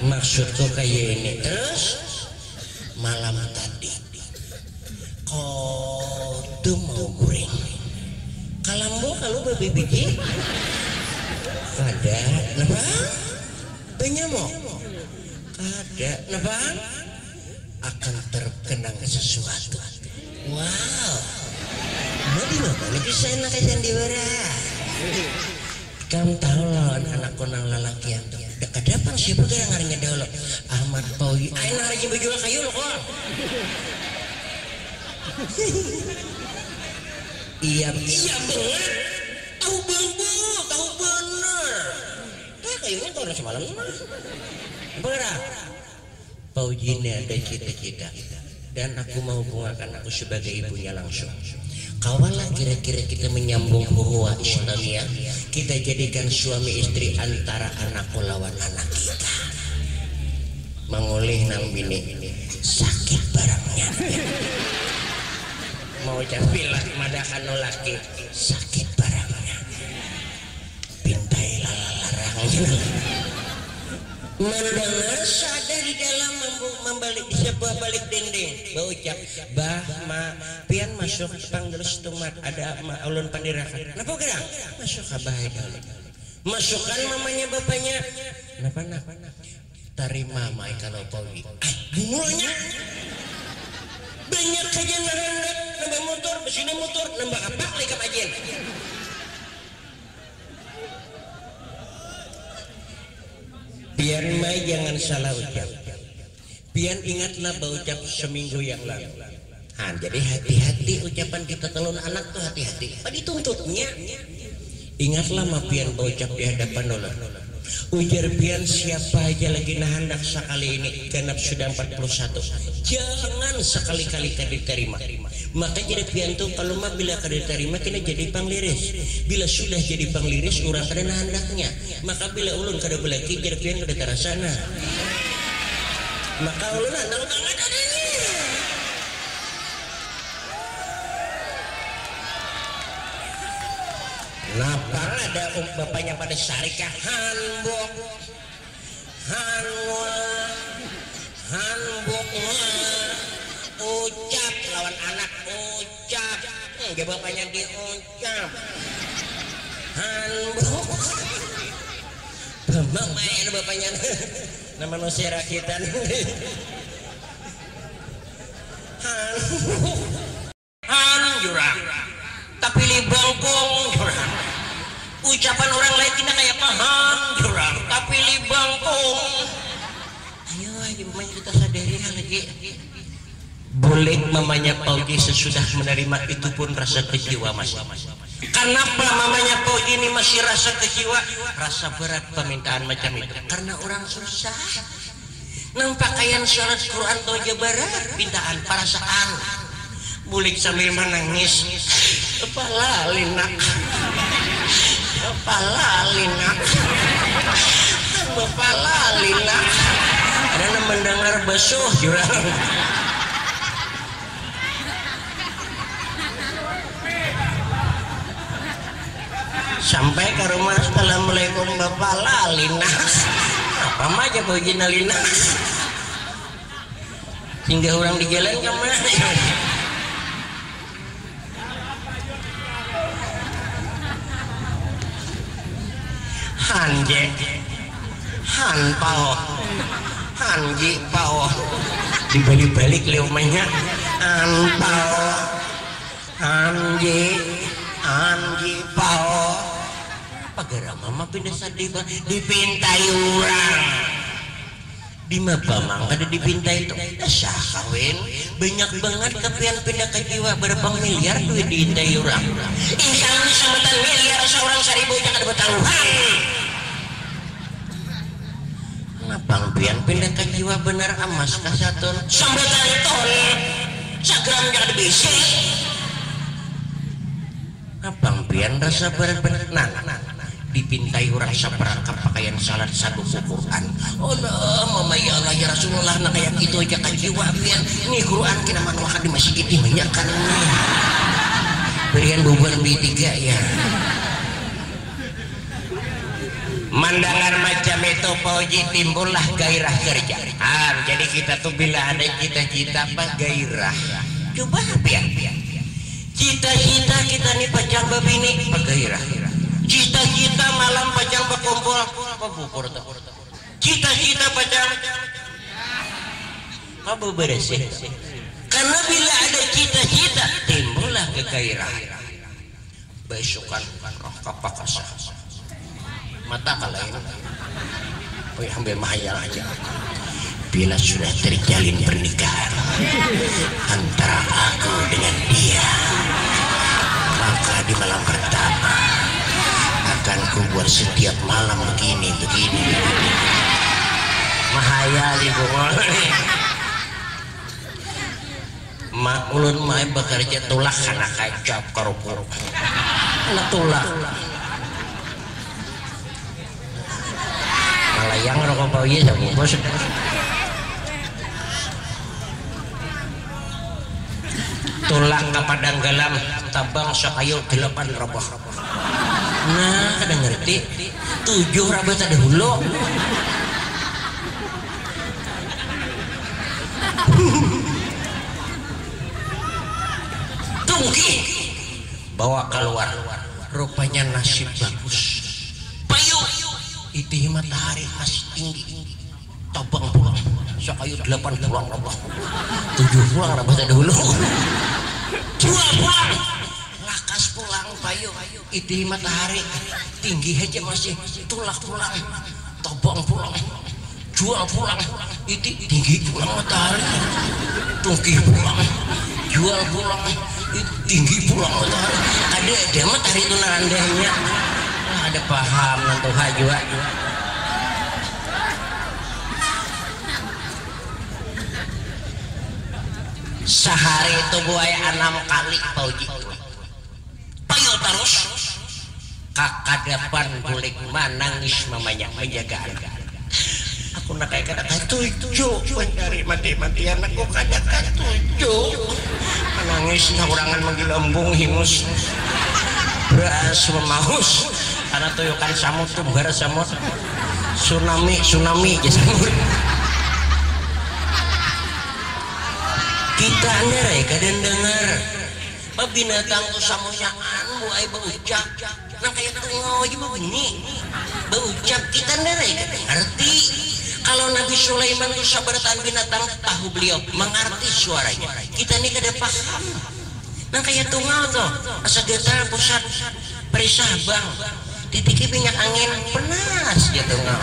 maksudku kayak ini. Terus malam tadi kau tuh mau guring kalambo kalau babi biji kada napa penyamuk kada napa akan terkenang sesuatu. Wow mau di mana lagi saya nak sandiwara kamu tahu lawan anak konang lalaki yang dekat depan siapa yang ngarinya dahulu Ahmad Pauyi ayo nang rajin berjual kayu lo kok iya bener tahu bener kayaknya tuh orang semalam berat Paujina ada cita-cita dan aku mau hubungkan aku sebagai ibunya langsung. Kawalah kira-kira kita menyambung huwa Islamiyah, kita jadikan suami istri antara anak lawan anak kita. Mengoleh nang bini sakit barangnya. Mau capilah madakan laki sakit barangnya. Pintai lalarangnya. Mendengar Sada di dalam membalik di sebuah balik dinding berucap bah ma pian masuk panggelus tumat ada ulun pandirakan napa gerang masuk abah dalam masukkan mamanya bapaknya napa tarima mai kalau pauli mulanya banyak saja nambah motor mesin motor nambah apa lagi ajen pian mai jangan salah ucap pian ingatlah berucap seminggu yang lalu jadi hati-hati ucapan kita telun anak tuh hati-hati apa dituntutnya ingatlah ma pian berucap di hadapan Allah ujar pian siapa aja lagi nahandak sekali ini genap sudah 41 jangan sekali-kali diterima maka jadi pian tuh kalau mah bila diterima kena jadi pangliris bila sudah jadi pangliris orang kada nahandaknya maka bila ulun kada belaki jadi pian kada terasana maka ulun nang banget ada ini lapang ada bapaknya pada syarikah hanbok ucap lawan anak ucap dia bapaknya diucap hanbok bapaknya nama manusia rakitan jurang tapi libangkong jurang ucapan orang lain tidak kayak paham jurang tapi libangkong ayo mamanya kita sadari lagi boleh mamanya Pauji sesudah menerima itu pun rasa kecewa masih karena apa mamanya Pauji ini masih rasa kecewa rasa berat permintaan macam itu karena orang susah nang pakaian syarat Quran toja barat pintaan perasaan bulik sambil menangis kepala linak karena mendengar basuh jurang sampai ke rumah assalamualaikum bapak lalina apa aja bagian lalina sehingga orang di jalan kemana hanje hanpao hanji pao dibalik-balik leumanya hanpao hanji pao pagara mama pindah sadih dipintai orang di mapa mang ada dipintai itu sah kawin banyak banget kepian pindah ke jiwa berapa miliar duit diintai orang insang sambutan miliar seorang 1000 jangan ada betangguhan ngapang pian pindah ke jiwa benar amas kasatun sambutan ton sagram jangan bisi ngapang pian rasa benar-benar dipintai orang seperangkap pakaian salat satu Quran oh no mama ya Allah ya Rasulullah nak kayak gitu aja kan jiwa pian ini Quran kita manuakan di masjid ini banyak kan berian bubar B3 ya mandangan macam itu Pauji timbullah gairah kerja jadi kita tuh bila ada cita-cita apa gairah coba pian cita-cita kita nih pajang babini apa gairah cita-cita malam pajang berkumpul apa bukur cita-cita pajang apa beresih karena bila ada cita-cita timbullah kegairahan besukan roh kapakasa mata kalain ambil mahayal aja bila sudah terjalin pernikahan antara aku dengan dia maka di malam pertama akan ku buat setiap malam begini mahayal ibu mak ulun mai bekerja tulak karena kacap korupur anak tulak malayang rokok Pauji sama bos tulak ke padang galam tabang sakayu 8 roboh nah ada ngerti 7 rabat ada hulu Tungki bawa keluar, rupanya nasib bagus. Payu itu matahari masih tinggi, tobang pulang sakayu 8 pulang apa 7 pulang apa dahulu jual pulang lakas pulang payu itu matahari tinggi aja masih tulak pulang tobang pulang jual pulang itu tinggi pulang matahari tungki pulang jual pulang itu tinggi pulang matahari ada matahari itu narandanya ada paham nanti hajua sehari itu buaya 6 kali pauji payu terus kakadapan bulik manangis mamanya menjaga anak aku nak kayak kata tujuh mencari mati-matian aku kadakan 7 menangis saurangan manggil embung himus beras memaus karena tuyukan samut tuh gara samut tsunami samut kita nerai kadang dengar binatang tuh samunyaan buai berucap nah kayak tengok aja begini berucap kita nerai kadang ngerti kalau Nabi Sulaiman tuh sabaratan binatang tahu beliau mengerti suaranya kita nih kada paham nah kayak tunggal tuh asa getar pusat perisah bang titiknya minyak angin panas ya tunggal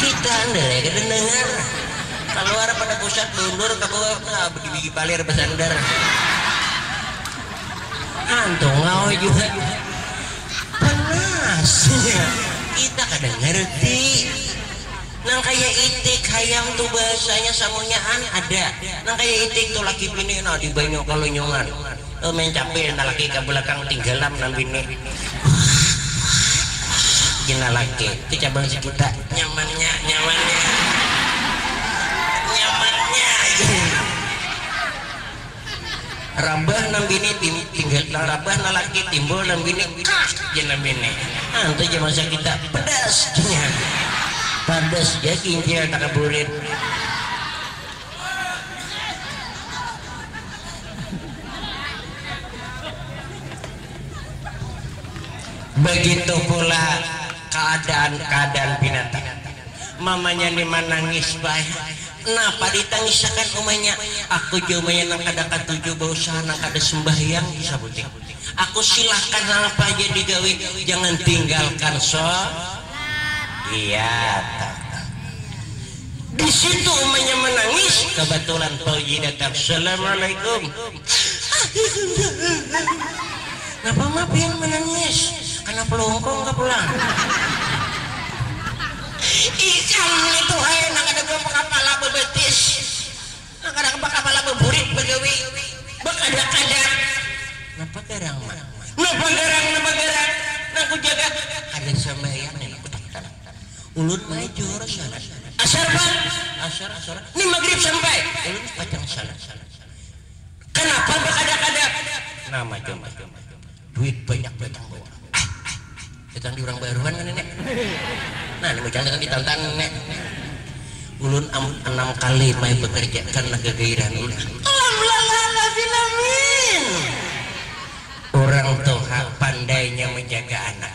kita nerai kadang dengar keluar pada pusat mundur ke bawah bagi palir besandar antung ngau juga panas kita kadang ngerti nang kayak itik hayang tuh bahasanya samunyaan ada nang kayak itik tuh laki bini nah di banyak kalau nyongan main capek nah laki ke belakang tinggalam nang bini jina laki itu cabang sekitar nyamannya rabah nang bini tinggal rabah nang laki timbul nang bini jenah bini itu aja masa kita pedas ya kincir tak kaburit begitu pula keadaan binatang mamanya di menangis baik kenapa ditangisakan umanya aku jomanya nang kada katuju berusaha nang kada sembahyang bisa butik aku silahkan apa aja digawe jangan tinggalkan iya di situ umanya menangis kebetulan Pauji datang assalamualaikum kenapa maafin menangis karena pelongkong ke pulang ikan itu ayo nak ada gua kepala bebetis nak ada kepala beburit begawi bakada napa garang nak ku jaga ada sembahyang nih aku tak ulun maju salat asar ini maghrib sampai ulun pacang salat kenapa bakada nama cuma duit banyak datang bawa datang di orang baruan kan nenek nah ini jangan ditantang nek ulun 6 kali main bekerja karena kegairan ulun orang tua pandainya menjaga anak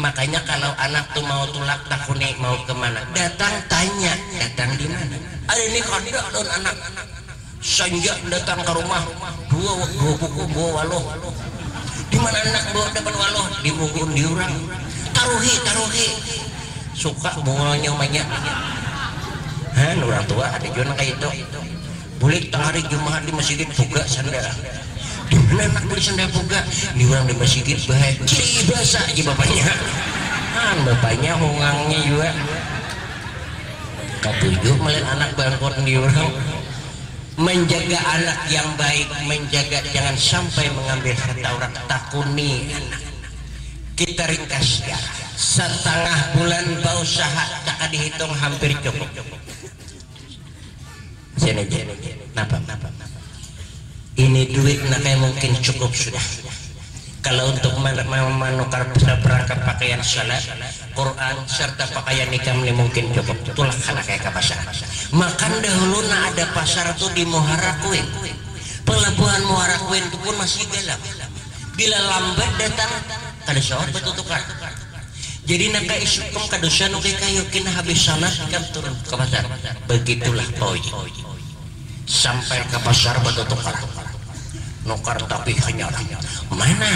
makanya kalau anak tuh mau tulak takuni mau kemana datang tanya datang di mana ada ini kada don anak sanja datang ke rumah dua buku bawa waloh di mana anak bawa depan waloh di buku di orang taruhi suka bunganya banyak orang tua ada juga kayak itu boleh tarik Jumat di masjid buka sandal di mana anak boleh sandal buka di orang di masjid baik ciri bahasa aja bapaknya hongangnya juga ketujuh melihat anak bangkot di orang menjaga anak yang baik menjaga jangan sampai mengambil harta orang takuni anak kita ringkas ya setengah bulan berusaha tak dihitung hampir cukup sini napa ini duit nak mungkin cukup sudah Kalau untuk menukar perangkat pakaian salat, Quran serta pakaian nikah ini mungkin cukup. Itulah karena kayak ke pasar. Makan dahulu ada pasar tuh di Muharakuin. Pelabuhan Muharakuin itu pun masih gelap. Bila lambat datang kada sahur betul tukar. Jadi nak isukum kadosa nuke kayu kina habis salat kam turun ke pasar. Begitulah Pauji. Sampai ke pasar betul tukar. Nukar tapi hanya mana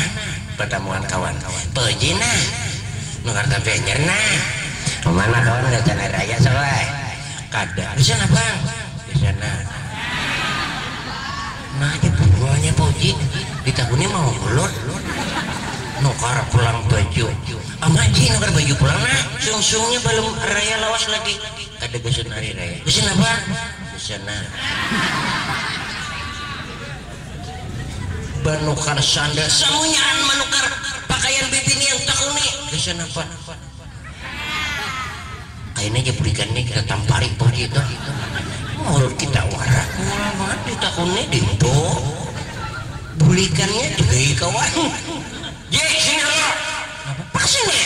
pertemuan kawan Pauji nah nukar tapi hanya nah mana kawan nggak jalan raya soalnya kada di sana bang di sana nah aja buahnya Pauji di tahun ini mau ulur nukar pulang baju amaji nukar baju pulang nah sungsungnya belum raya lawas lagi kada gesun hari raya di sana bang di sana menukar sandal semunyaan menukar pakaian bibin yang takuni kesan apa kayaknya aja berikan nih kita tampari Pauji itu mulut kita warak banget ditakuni dinto bulikannya juga kawan ye sini lo apa sih nih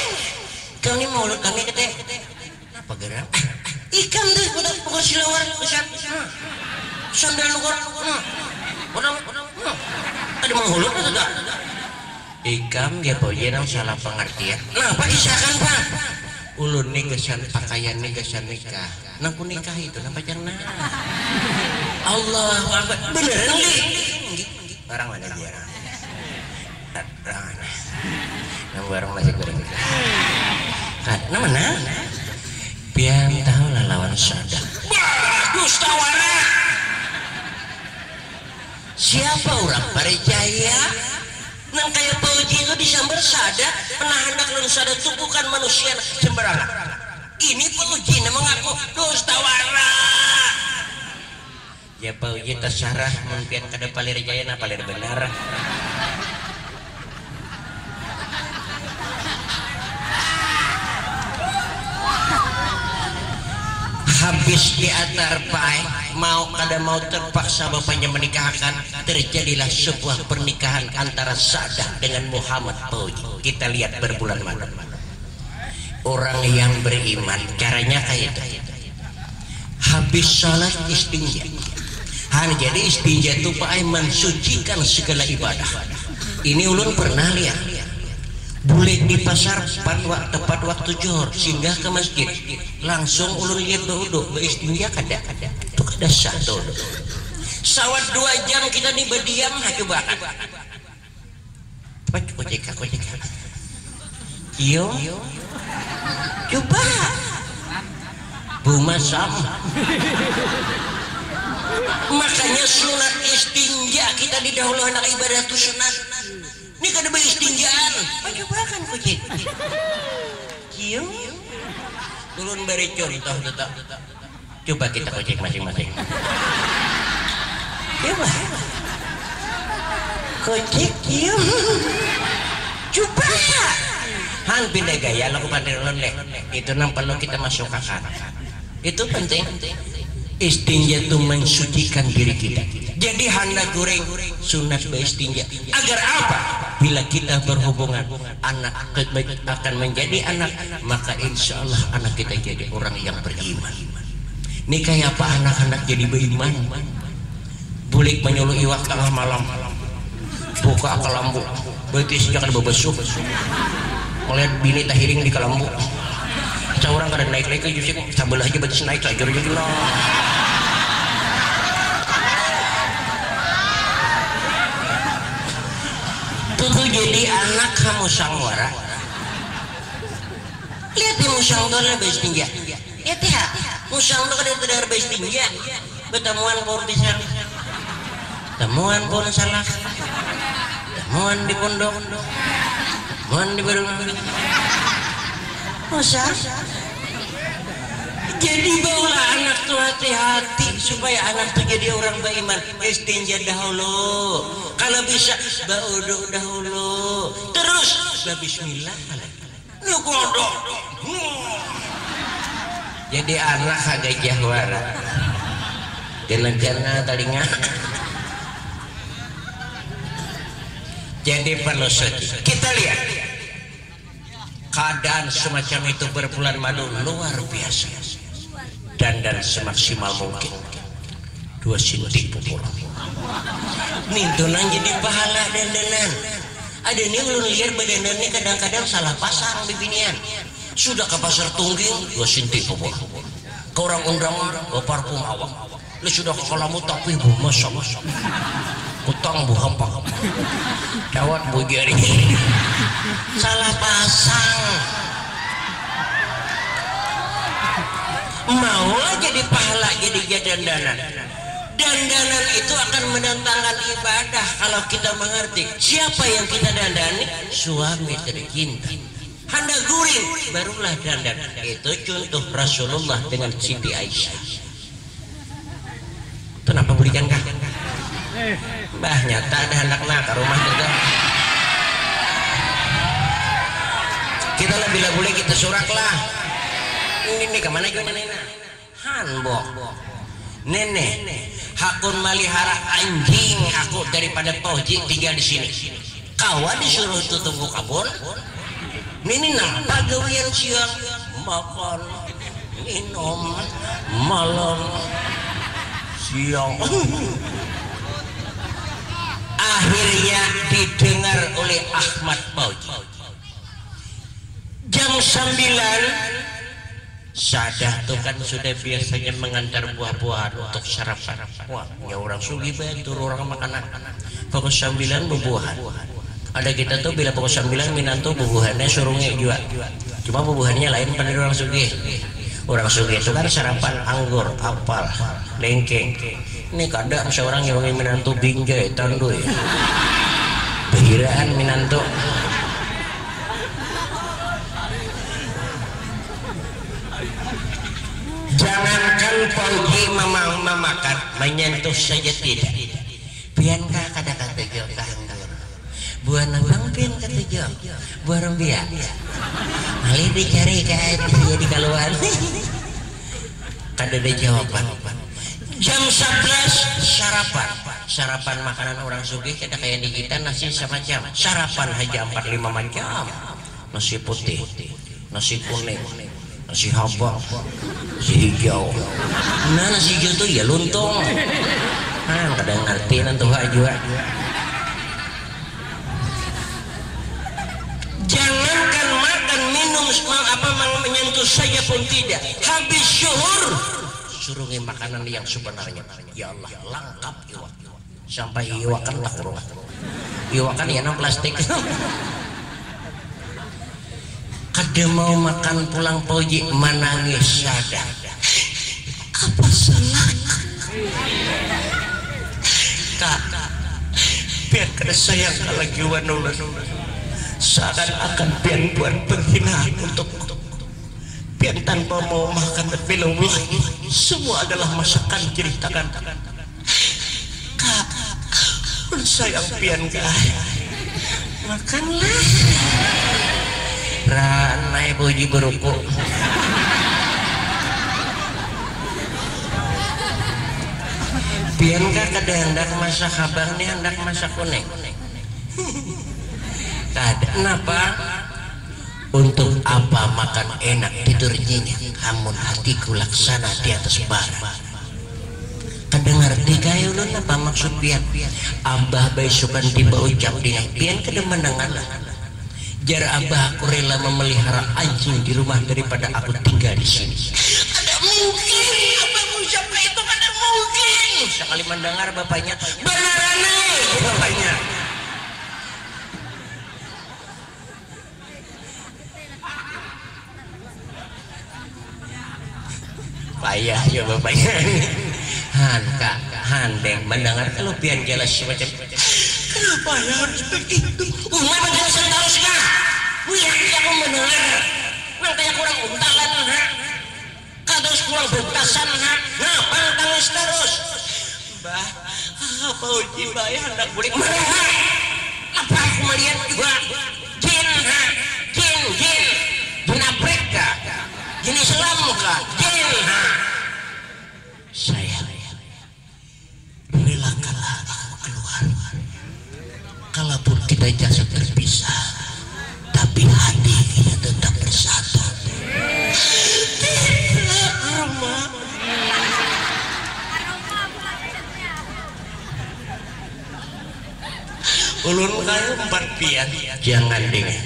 kau ini mulut kami kete apa gerak ikan deh udah pokok silawar kesan sandal nukar udah ada menghulur atau tidak? Ikam dia Pauji nang salah pengertian. Nah, apa isakan Pak? Ulun nih kesan pakaian nih kesan nikah. Nang ku nikah itu nang pacar nah. Allahu Akbar. Beneran nih? Orang mana dia? Orang mana? Nang barang nasi goreng. Nah mana? Biar tahu lah lawan sadar. Bagus tawara. Siapa orang percaya nang kayak Pauji itu disambar sadar pernah hendak lalu sadar itu bukan manusia sembarangan ini Pauji mengaku dustawara ya Pauji tersyarah mungkin kada palir jaya na palir benar habis diantar pai mau kada mau terpaksa bapaknya menikahkan terjadilah sebuah pernikahan antara Sadah dengan Muhammad Pauji. Kita lihat berbulan malam orang yang beriman caranya kayak itu habis salat istinja jadi istinja itu pai mensucikan segala ibadah ini ulun pernah lihat boleh di pasar tepat waktu johor singgah ke masjid langsung ulun lihat duduk beristinja kada itu kada sah duduk sawat 2 jam kita nih berdiam coba kocek iyo coba buma sama makanya sunat istinja kita didahului anak ibadah itu sunat ini kada beristinjaan coba kan kocek iyo turun beri contoh tetap coba kita kocek masing-masing coba kocek iyo coba han pindah gaya laku pandai lolek itu nang perlu kita masuk akal itu penting istinja itu mensucikan diri kita jadi hendak goreng sunat beristinja agar apa bila kita berhubungan anak akan menjadi anak maka insya Allah anak kita jadi orang yang beriman ini kayak apa anak-anak jadi beriman bulik menyuluh iwak tengah malam buka kelambu betis jangan bebesuh melihat bini tahiring di kelambu orang kada naik-naik ke jusik sambil aja betis naik saja jadi lah tuh jadi anak kamu sangwara lihat di musang tuh ada beistinja lihat ya musang tuh kada ada beistinja bertemuan pun bisa temuan pun salah temuan di pondok temuan di barung masa jadi bawalah anak tuh hati-hati supaya anak tuh jadi orang beriman istinja dahulu kalau bisa baudu dahulu terus bismillah lu kodok jadi anak agak jahwara jana-jana telinga Jadi perlu sedih. Kita lihat keadaan semacam itu berbulan madu luar biasa. Dandan semaksimal mungkin 2 sintik pukul. Nintunan jadi pahala dandanan. Ada nih ulun lihat badanannya kadang-kadang salah pasang bibinian. Sudah ke pasar tungging 2 sintik pukul. Ke orang undangan ke parfum awak. Lu sudah ke kalamu tapi bu masak. Utang bu hampak. Dawat bu jari. Salah pasang. Mau jadi pahala jadi dandanan. Dandanan itu akan mendatangkan ibadah kalau kita mengerti siapa yang kita dandani, suami tercinta. Handa guring barulah dandan. Itu contoh Rasulullah dengan Siti Aisyah. Kenapa belikan kah? Bah nyata ada anak-anak ke rumah kita. Kita lah bila boleh kita surak lah. Ini kemana juga nenek? Hanbok. Nenek, hakun melihara anjing aku daripada Toji tinggal di sini. Kawan disuruh tunggu kabur. Nini nampak gawian siang, makan, minum, malam, siang. Akhirnya didengar oleh Ahmad Pauji. Jam 9 Sadah tuh kan sudah biasanya mengantar buah-buahan untuk sarapan. Wah, ya orang sugi betul orang makanan. Pukul 9 bubuhan. Ada kita tuh bila pukul 9 minantu bubuhannya suruhnya juga. Cuma bubuhannya lain pada orang sugi. Orang sugi itu kan sarapan anggur, apel, lengkeng. Ini kadang seorang yang minantu binjai tanduy. Perkiraan minantu. Jangankan Pauji memakan, menyentuh saja tidak. Piankah kata-kata jauh kahanggur. Buah nabang pian kata jauh. Buah rembia. Kali dicari kain jadi kaluan. Kada ada jawaban. Jam 11 sarapan. Sarapan makanan orang sugih kada kayak di kita nasi semacam. Sarapan aja 4-5 macam. Nasi putih, nasi kuning, nasi habang, nasi hijau. Nah nasi hijau tuh ya lontong. Nah kadang ngerti nanti juga. Jangankan makan minum apa menyentuh saja pun tidak. Habis syuhur suruhi makanan yang sebenarnya. Ya Allah lengkap iwak. Sampai iwakan lah kurang. Iwakan ya 6 plastik. Kada mau makan pulang Pauji menangis sadar. Apa salah? Kak, biar kada sayang lagi wanulan. Seakan-akan pian buat penghinaan untuk pian tanpa mau makan terbilang lagi. Semua adalah masakan ceritakan. Kak, sayang pian kaya. Makanlah. Ranai Pauji berukuk. Piankah kada hendak masak habang ni hendak masak kuning? Kada. Kenapa? Untuk apa makan enak tidur nyenyak, hamun hatiku laksana di atas bara. Kada ngerti kayo ulun apa maksud pian? Abah bayi sukan tiba ucap dengan pian kada mendengar. Jar abah aku rela memelihara anjing di rumah daripada aku tinggal di sini. Ada mungkin abahmu siapa itu kada mungkin. Sekali mendengar bapaknya beneran bapaknya. Payah ya bapaknya. Kak, handeng mendengar kalau pian jelas semacam. Kenapa ya harus begitu? Umar menjelaskan terusnya. Wih, aku mendengar. Nanti aku kurang untalan, ha? Kados kurang bentasan, ha? Ngapa tangis terus? Mbah, apa uji bayar hendak bulik mana, ha? Apa aku melihat juga? Jin, ha? Jin. Jin Afrika. Jin Islam muka. Jin, ha? Saya relakanlah aku keluar. Kalaupun kita jasa terpisah, tapi hati kita tetap bersatu. Ulun kayu empat pian, jangan dengar.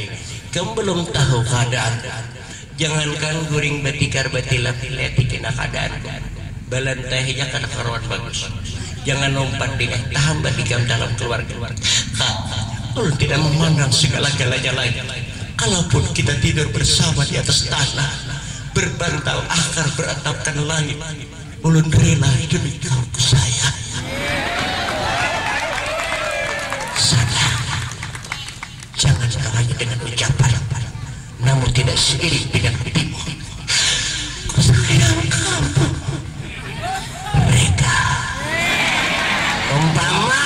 Kamu belum tahu keadaan. Jangankan guring batikar batilap leti kena keadaan. Balantainya karena karuan bagus. Jangan lompat dengar. Tahan batikam dalam keluarga. Kak, ulun tidak memandang segala-galanya lagi. Kalaupun kita tidur bersama di atas tanah, berbantal akar beratapkan langit, ulun rela demi kau sayang. Jangan hanya dengan ucapan, namun tidak seiring dengan hatimu. Ku sayang kamu. Mereka umpama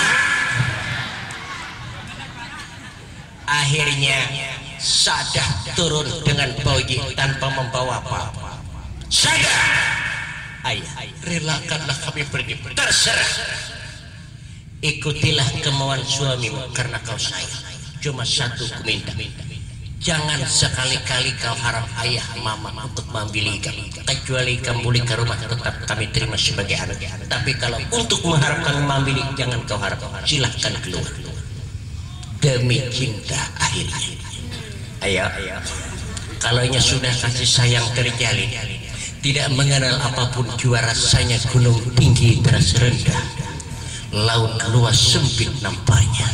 akhirnya Sadah turun dengan Pauji tanpa membawa apa-apa. Sadah, ayah, relakanlah kami pergi. Terserah. Ikutilah kemauan suamimu karena kau sayang. Cuma satu ku minta, jangan sekali-kali kau harap ayah mama untuk memilih kami. Kecuali kamu boleh ke rumah, tetap kami terima sebagai anak. Tapi kalau untuk mengharapkan memilih, jangan kau harap. Silahkan keluar. Demi cinta akhir-akhir. Ayo, kalaunya sudah kasih sayang terjalin, tidak mengenal apapun jua rasanya gunung tinggi terasa rendah, laut luas sempit nampaknya.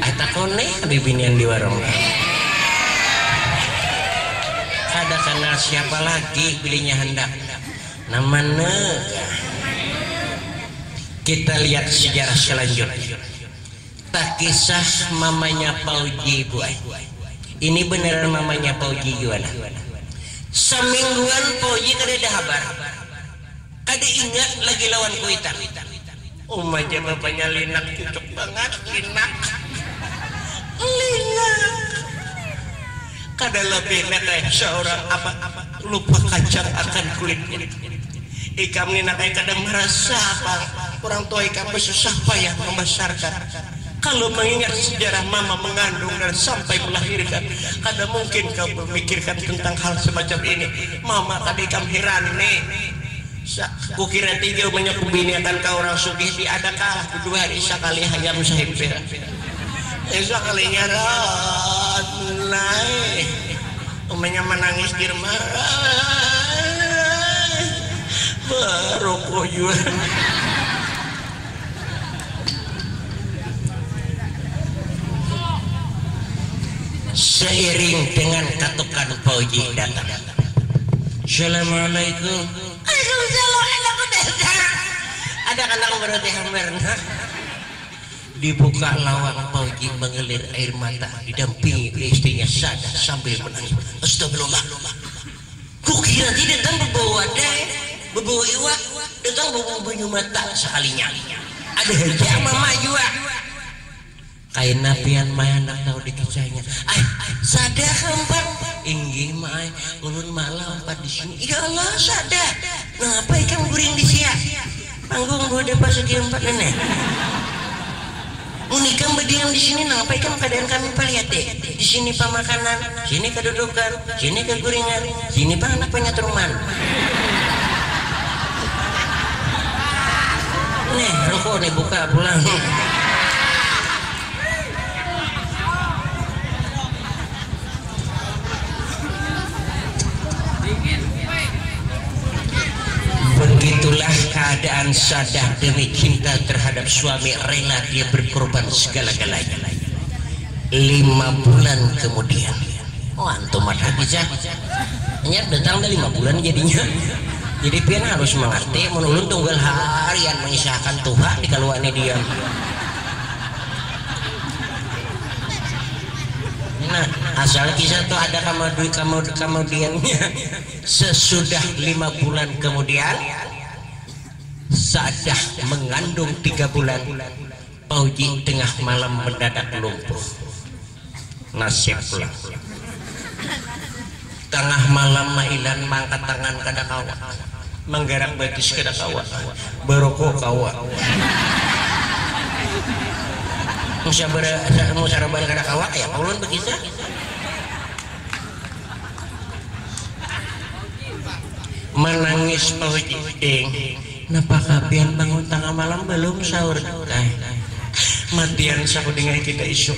Eta kone bibinian di warung. Kada kenal siapa lagi belinya hendak. Namanya kita lihat sejarah selanjutnya. Tak kisah mamanya Pauji buai. Ini beneran mamanya Pauji gimana? Semingguan Pauji kada dahabar. Kada ingat lagi lawan kuitan. Umaja bapaknya Linak cocok banget Linak. Kada lebihnya kayak seorang apa lupa kacang akan kulitnya. Ikam Linak kayak kada merasa apa orang tua ikam susah payah membesarkan. Kalau mengingat sejarah mama mengandung dan sampai melahirkan, kada mungkin kau memikirkan tentang hal semacam ini. Mama tadi ikam heran nih. Kukira tiga menyaku bini akan kau orang sugih diadakah kedua hari sekali hayam sahibir. Sekali nyarat mulai umenya menangis di rumah baru koyuan. Seiring dengan katukan Pauji datang. Assalamualaikum. Ada anak berarti hambarna. Dibuka lawang Pauji mengalir air mata didampingi istrinya Sadah sambil menangis. Astagfirullah. Kukira tidak datang berbawa deh, berbawa iwak, datang berbawa banyu mata sekalinya. Ada hajah mama juga. Kain napian main anak tahu dikisahnya. Sadah empat inggih mai ulun malam empat di sini. Ya Allah Sadah. Ngapa ikan guring di sia? Panggung gua depan segi empat nenek. Unikam berdiam di sini, ngapa ikan keadaan kami pelihat deh. Di sini pemakanan, sini kedudukan, sini keguringan, sini pak anak penyetruman. Nih rokok nih buka pulang. Begitulah keadaan Sadah demi cinta terhadap suami, rela dia berkorban segala-galanya. 5 bulan kemudian, oh antum ada bisa nyat datang dari 5 bulan jadinya. Jadi pian harus mengerti menulun tunggal harian mengisahkan Tuhan di kaluannya dia. Nah, asal kisah itu ada kemudiannya. Sesudah 5 bulan kemudian, Sadah mengandung 3 bulan. Pauji tengah malam mendadak lumpuh. Nasib pulang. Tengah malam mailan mangkat tangan kada kawa, menggerak batis kada kawa, berokok kawa. musaraban kada kawak ya paulun begitu. Menangis Pauji ding napa kapian bangun tengah malam belum sahur matian saku dengan kita isu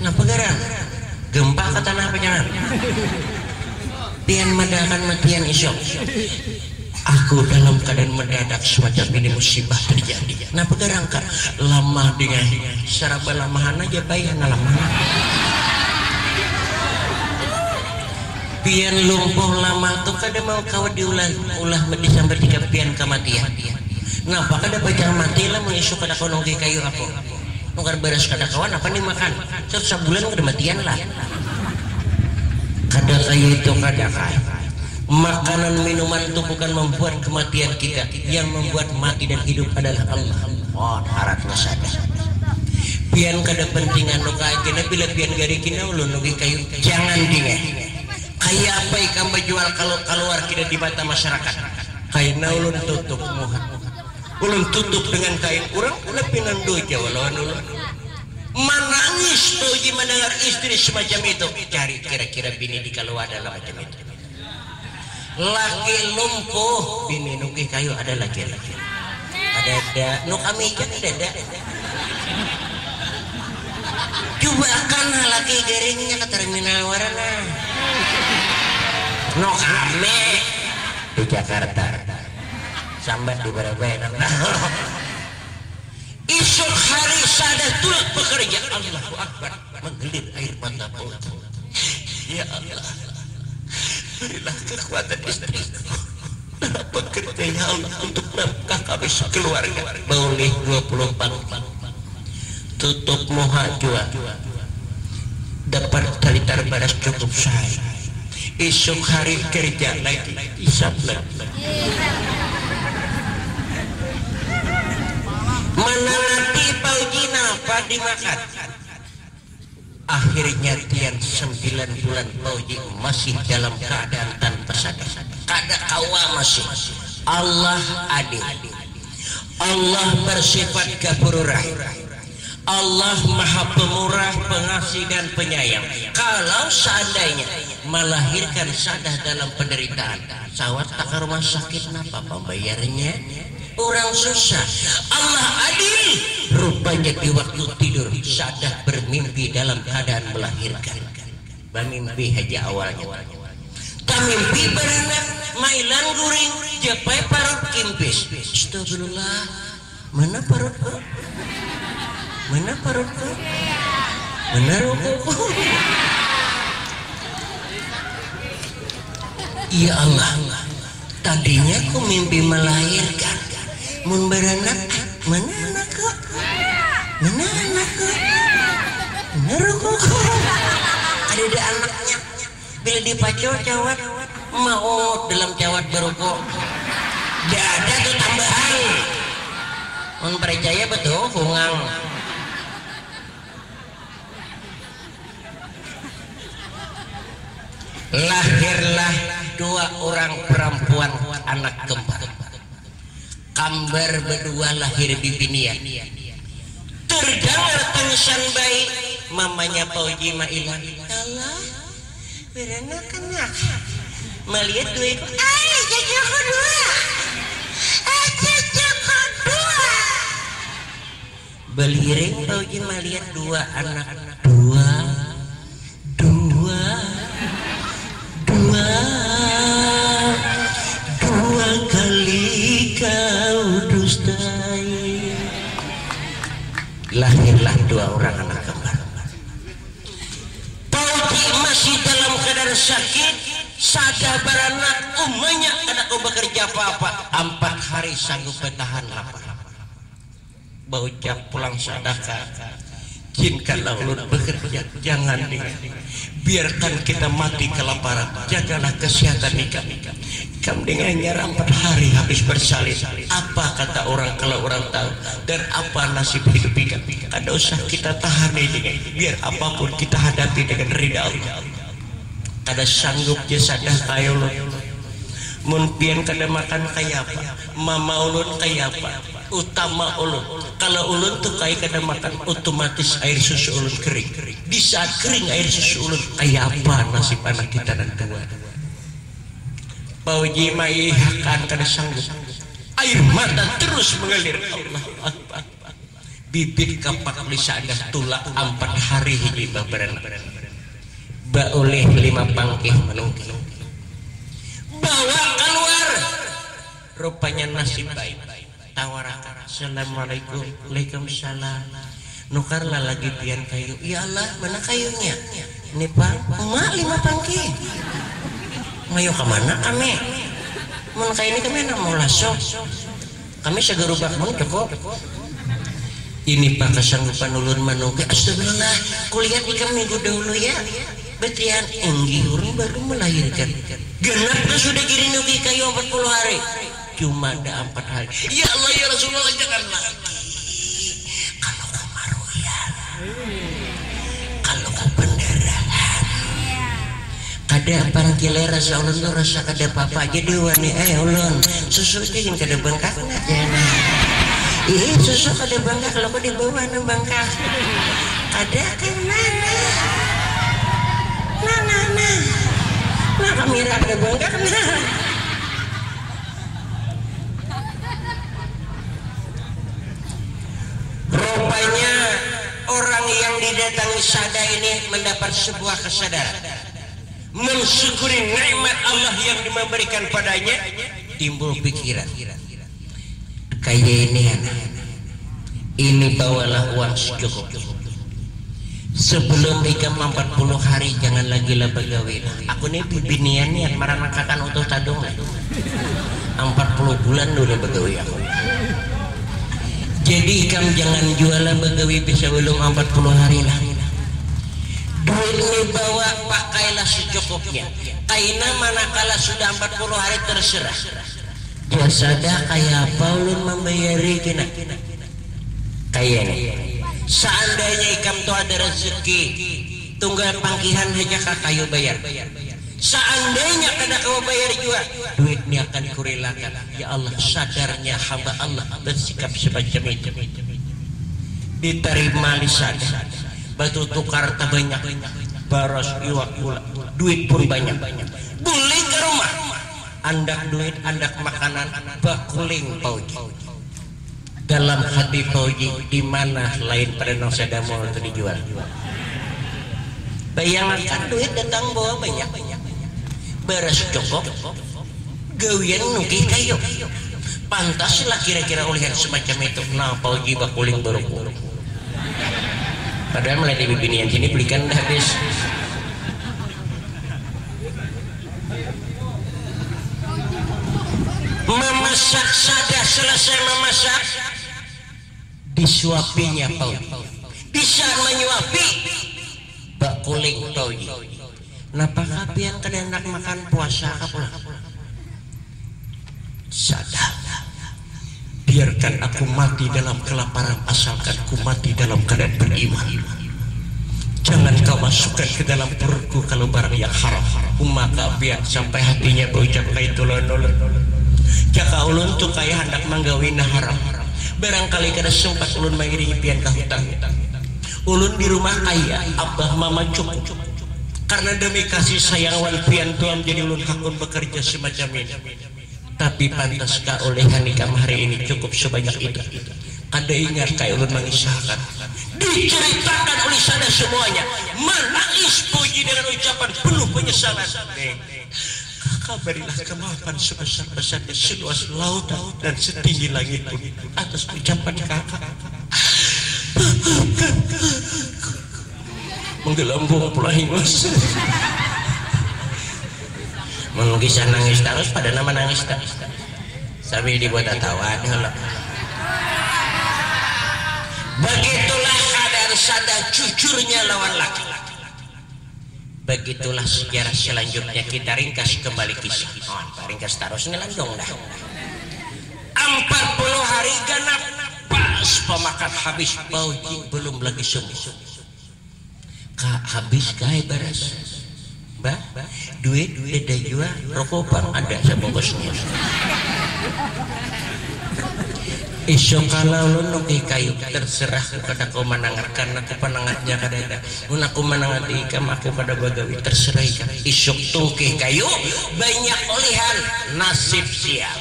napa garang gempa ke tanah penyangan pian madakan matian isu aku dalam keadaan mendadak semacam ini musibah terjadi napa garang kak lama dengan saraba lamahan aja bayan lama pian lumpuh lama tuh kada mau kau diulah sampai 3 pian kematian napa kada baca mati lah mengisu kada konong kayu aku nukar beres kada kawan apa nih makan sebulan kada matian lah kada kayu itu kada kaya makanan minuman itu bukan membuat kematian kita yang membuat mati dan hidup adalah Allah harapnya sadar pian kada pentingan nukai kena bila pian gari kena ulun nugi kayu jangan dingin kayak apa ikan berjual kalau keluar kita di mata masyarakat kain ulun tutup muha ulun tutup dengan kain urang lebih nandu jawalan ulun menangis tuh mendengar istri semacam itu cari kira-kira bini di kalau ada macam itu laki lumpuh bini nuki kayu ada laki-laki ada nu kami ikan ada coba kan laki garingnya ke terminal warna no kami di Jakarta sambat di Barabayan esok hari sadar tulak bekerja Allahu Akbar menggelir air mata pun ya Allah berilah kekuatan istriku dalam bekerja ya Allah untuk nafkah kami sekeluarga boleh 24 tutup moha jua dapat talitar baras cukup saya esok hari kerja lagi isap lagi menanti Pauji napa dimakan akhirnya tian 9 bulan Pauji masih dalam keadaan tanpa sadar kada kawa masih Allah adil Allah bersifat ghafurur rahim Allah maha pemurah, pengasih dan penyayang. Kalau seandainya melahirkan sadah dalam penderitaan, sawat tak ke rumah sakit napa pembayarnya? Orang susah. Allah adil. Rupanya di waktu tidur sadah bermimpi dalam keadaan melahirkan. Bermimpi haja awalnya. Tamimpi beranak mailan guring japai parut kimpis. Astagfirullah. Mana parut? Mana parutku? Mana rukuku? Ya Allah, tadinya aku mimpi melahirkan, mun beranak, mana anakku? Mana anakku? Mana rukuku? Ada anaknya, bila dipacul cawat, mau dalam cawat beruku. Tidak ada tuh tambahan. Mun percaya betul, hungang. Lahirlah 2 orang perempuan anak kembar. Kambar berdua lahir di binian. Terdengar tangisan bayi mamanya Pauji Mailan. Allah, beranak anak. Melihat duit. Ay, cucuku 2. Beliring Pauji melihat 2 anak. 2 kali kau dustai. Lahirlah 2 orang anak kembar. Pauji masih dalam keadaan sakit, sadar beranak umumnya kada kau bekerja apa-apa. 4 hari sanggup bertahan lapar. Baucap pulang sadaka. Jinkanlah ulun bekerja, jangan biarkan kita mati kelaparan. Jagalah kesehatan kami. Kami dengannya 4 hari habis bersalin. Apa kata orang kalau orang tahu, dan apa nasib hidup kami? Kada usah kita tahan ini. Biar apapun kita hadapi dengan ridha Allah. Kada sanggup jasadah kayo ulun. Mun pian kada makan kaya apa, mama ulun kaya apa. utama ulun. Kalau ulun tuh kayak kada makan, otomatis air susu ulun kering. Di saat kering air susu ulun, kayak apa nasib anak kita dan tua. Pauji mai kan kada sanggup, air mata terus mengalir. Allah Akbar. Bibit kapak lisada tulak 4 hari hiji babaran. Ba oleh 5 pangkih menungki. Bawa keluar. Rupanya nasib baik. Tawarakan. Assalamualaikum. Waalaikumsalam. Nukarlah lagi pian kayu. Ya Allah, mana kayunya? Ini Pak, emak 5 pangkih. Ngayo kemana kami? Mun kayak ini kami nak mau lasok. Kami segerubak mun cukup. Ini Pak kesanggupan ulun manungke. Astagfirullah, kuliah ikam minggu dahulu ya. Betian enggi urang baru melahirkan. Genap sudah kiri nuki kayu 40 hari. Cuma ada 4 hari. Ya Allah ya Rasulullah, jangan lagi. Kalau kemaruyan, kalau pendarahan, kada pangkile rasa ulun tuh rasa kada apa-apa aja diwani. Ulun susu jeung kada bengkakna jangan. Ih susu kada bengkak kalau kau dibawa nu bengkak. Ada kan mana? Nah kamera kada bengkak nah. Rupanya orang yang didatangi sada ini mendapat sebuah kesadaran, mensyukuri nikmat Allah yang diberikan padanya. Timbul pikiran, kayak ini bawalah uang secukup. Sebelum ikam 40 hari jangan lagi lah begawe. Aku nih bibinian niat maranakakan utuh tadung 40 bulan dulu begawe aku. Jadi ikam jangan jualan begawe bisa belum 40 hari lah. Duit ini bawa pakailah secukupnya. Kaina manakala sudah 40 hari terserah. Jasada kayak apa ulun membayari kena. Kayak ini. Seandainya ikam tuh ada rezeki tunggal pangkihan aja kayu bayar. Seandainya kada kau bayar juga, duitnya akan kurelakan. Ya Allah, sadarnya hamba Allah bersikap semacam itu. Diterima lisada, batu tukar banyak, baros iwak pula, duit pun banyak. Buling ke rumah, andak duit, andak makanan, bakuling pauji. Dalam hati pauji, di mana lain pada nong sedamo untuk dijual. Bayangkan duit datang bawa banyak. Beres cukup gawian nuki kayu. Pantaslah kira-kira ulihan semacam itu. Nah pauji bakuling baruku. Padahal mulai di bibinian sini belikan dah habis. Memasak saja, selesai memasak disuapinya pauji. Bisa menyuapi bakuling pauji. Napa kapian kada hendak makan puasa kapula? Sadar. Biarkan aku mati dalam kelaparan asalkan ku mati dalam keadaan beriman. Jangan kau masukkan ke dalam perutku kalau barang yang haram. Maka biar sampai hatinya berucap kayak tulon-tulon. Jaka ulun tu kaya hendak menggawina haram. Barangkali kada sempat ulun mengiringi pian ke hutang. Ulun di rumah kaya, abah mama cukup. Karena demi kasih sayang wan pian tuan jadi ulun hakun bekerja semacam ini. Tapi pantaskah oleh nikam hari ini cukup sebanyak itu? Kada ingat kayak ulun mengisahkan. Diceritakan oleh sana semuanya. Menangis puji dengan ucapan penuh penyesalan. Kabarilah kemaafan sebesar-besarnya seluas lautan dan setinggi langit pun atas ucapan kakak. Menggelambung pula hingus. Mengisah nangis terus pada nama nangis terus sambil dibuat tawa. Begitulah keadaan sada jujurnya lawan laki-laki. Begitulah sejarah selanjutnya kita ringkas kembali kisah. Ringkas terus ngelandong dah. 40 hari genap pas pemakan habis pauji belum lagi sembuh. Habis kaya beres. Mbak, duit ada juga, rokok bang ada sebungkusnya. Isyo kalau lu nuki kayu terserah kepada kau menangarkan aku penangatnya kadada mun aku menangat ikam aku pada bagawi terserah ikam isuk tungki kayu banyak olihan nasib sial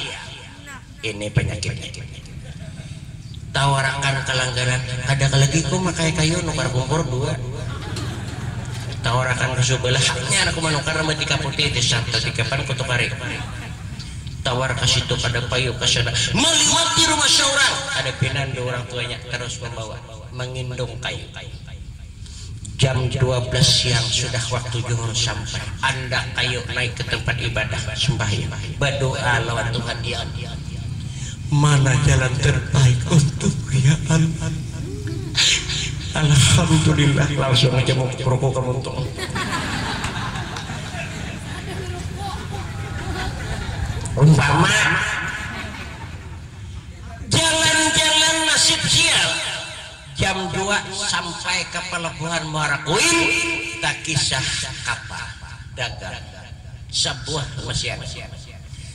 ini penyakitnya tawarakan kelanggaran ada lagi ku makai kayu nukar kumpur dua tawarakan kesubelah haknya aku menukar matika putih di satu tiga pan kutukari tawar ke situ pada payu ke sana melewati rumah seorang ada pinandu orang tuanya terus membawa mengindung kayu jam 12 siang sudah waktu zuhur sampai anda kayu naik ke tempat ibadah sembahyang berdoa lawan Tuhan dia mana jalan terbaik untuk ya Allah alhamdulillah langsung aja mau rokok kamu untuk umpama jalan-jalan nasib sial jam 2 sampai ke pelabuhan Muarakuin tak kisah kapal dagang sebuah mesin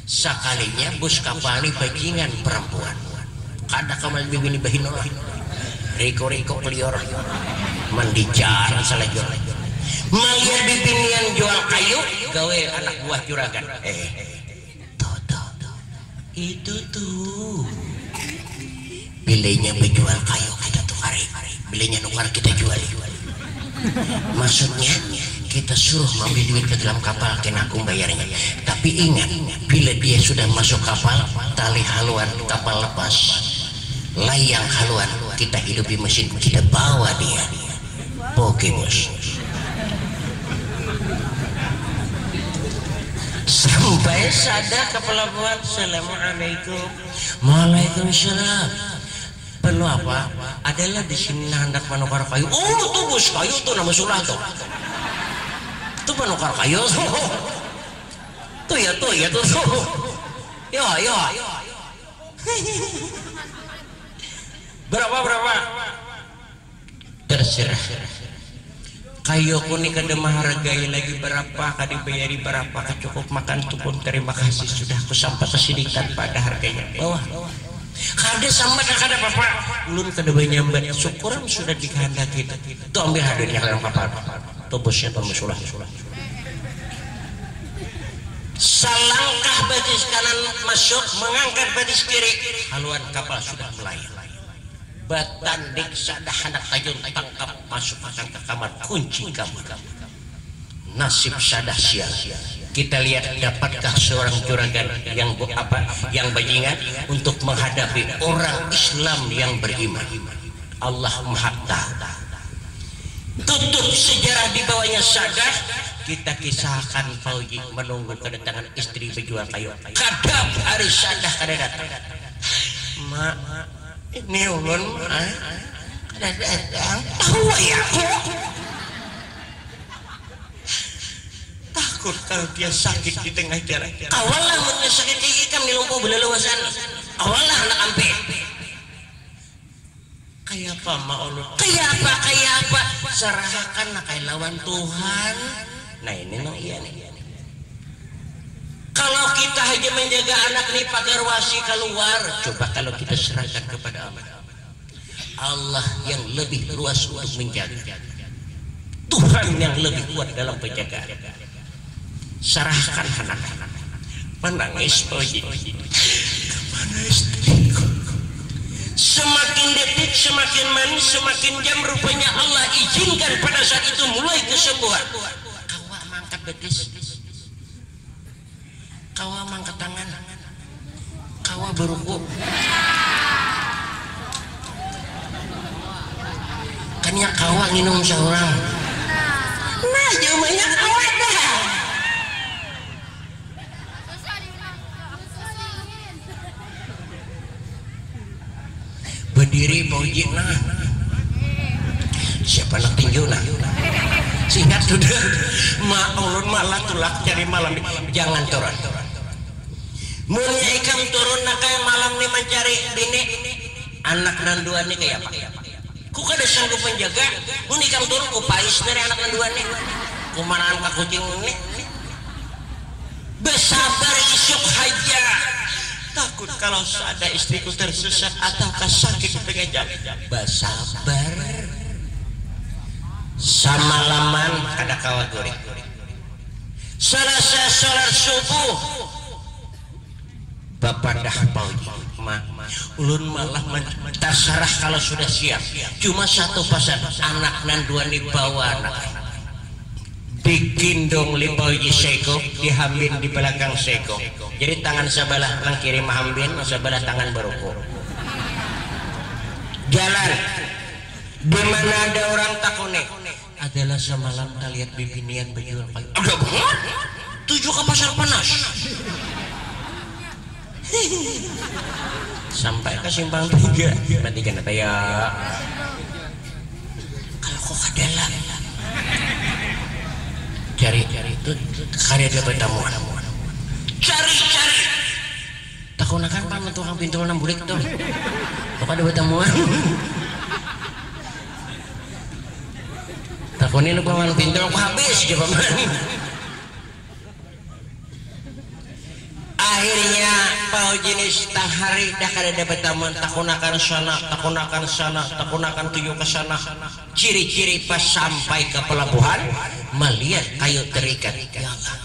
sekalinya bus kapal ini bajingan perempuan kada kamal bibini bahinolah riko-riko kelior mandi jarang salajur melihat bibinian jual kayu gawe anak buah juragan itu tuh bilenya berjual kayu kita tukari bilenya nukar kita jual maksudnya kita suruh ambil duit ke dalam kapal kena aku bayarnya tapi ingat bila dia sudah masuk kapal tali haluan kapal lepas layang haluan kita hidupi mesin kita bawa dia oke bos sampai sadar ke pelabuhan assalamualaikum waalaikumsalam perlu apa adalah di sini hendak menukar kayu tuh bos kayu tuh nama sulah tuh menukar kayu tuh ya berapa terserah kayu kuning kada menghargai lagi berapa kada bayari berapa cukup makan tuh pun terima kasih sudah aku sampai ke sini tanpa ada harganya bawah kada sama kada apa ulun kada nyambat syukuran sudah dikehendaki tuh ambil hadirnya dalam kapal tuh bosnya pemusulah selangkah batis kanan masuk mengangkat batis kiri haluan kapal sudah mulai batandik sadah anak tajun tangkap masuk akan ke kamar kunci kamu nasib sadah sial kita lihat dapatkah seorang juragan yang bajingan untuk menghadapi orang Islam yang beriman Allah Maha Taala tutup sejarah di bawahnya sadah kita kisahkan Fauji menunggu kedatangan istri berjual kayu kadang hari sadah kada datang mak ini ulun kada datang tahu ya takut kalau dia sakit di tengah jalan awalah mun sakit ikam di lumpuh belelewasan awalah anak ampe kayak apa mak ulun kayak apa serahkan kayak lawan Tuhan nah ini no iya nih kalau kita hanya menjaga anak nih pagar wasi keluar coba kalau kita serahkan kepada Allah yang lebih luas untuk menjaga Tuhan yang lebih kuat dalam penjagaan serahkan anak-anak menangis Fauji kemana istriku semakin detik semakin manis semakin jam rupanya Allah izinkan pada saat itu mulai kesembuhan kawa mangkat betis kawa mangkat tangan kawa beruku kan yang kawa nginum seorang nah jawabannya kawa dah berdiri Fauji nah siapa nak tinju nah singkat sudah mak ulun malah tulak cari malam jangan turun mulnya ikam turun nak kayak malam nih mencari bini anak nanduan nih kayak apa ku kada sanggup menjaga mun ikam turun ku pais dari anak nanduan nih ku manaan ka kucing nih bersabar isuk haja tak takut kalau ada istriku tersesat atau sakit pengejar. Bersabar. Samalaman kada kawaguri. Selesai sholat subuh. Bapak dah pauji. Ulun malah terserah kalau sudah siap. Cuma satu pasal anak nan dua ni bawa anak. Bikin dong limpauji seko dihambin di belakang seko. Jadi tangan sebelah nang kiri mahambin, sebelah tangan beruku. Jalan. Di mana ada orang takone? Adalah semalam kita lihat bibinian berjual kayu. Ada banget. Tujuh ke pasar panas. Sampai ke simpang 3. Berarti kan ya. Kalau kok adalah cari itu karya dia bertamuan. Cari. Takunakan paman tukang pintu 6 bulik tuh. Kok ada bertamuan? Takunin lu paman pintu aku habis dia paman. Akhirnya pau jenis tang hari dah kada dapat taman takunakan sana takunakan tuju ke sana. Ciri-ciri pas sampai ke pelabuhan melihat kayu terikat. Ya Allah,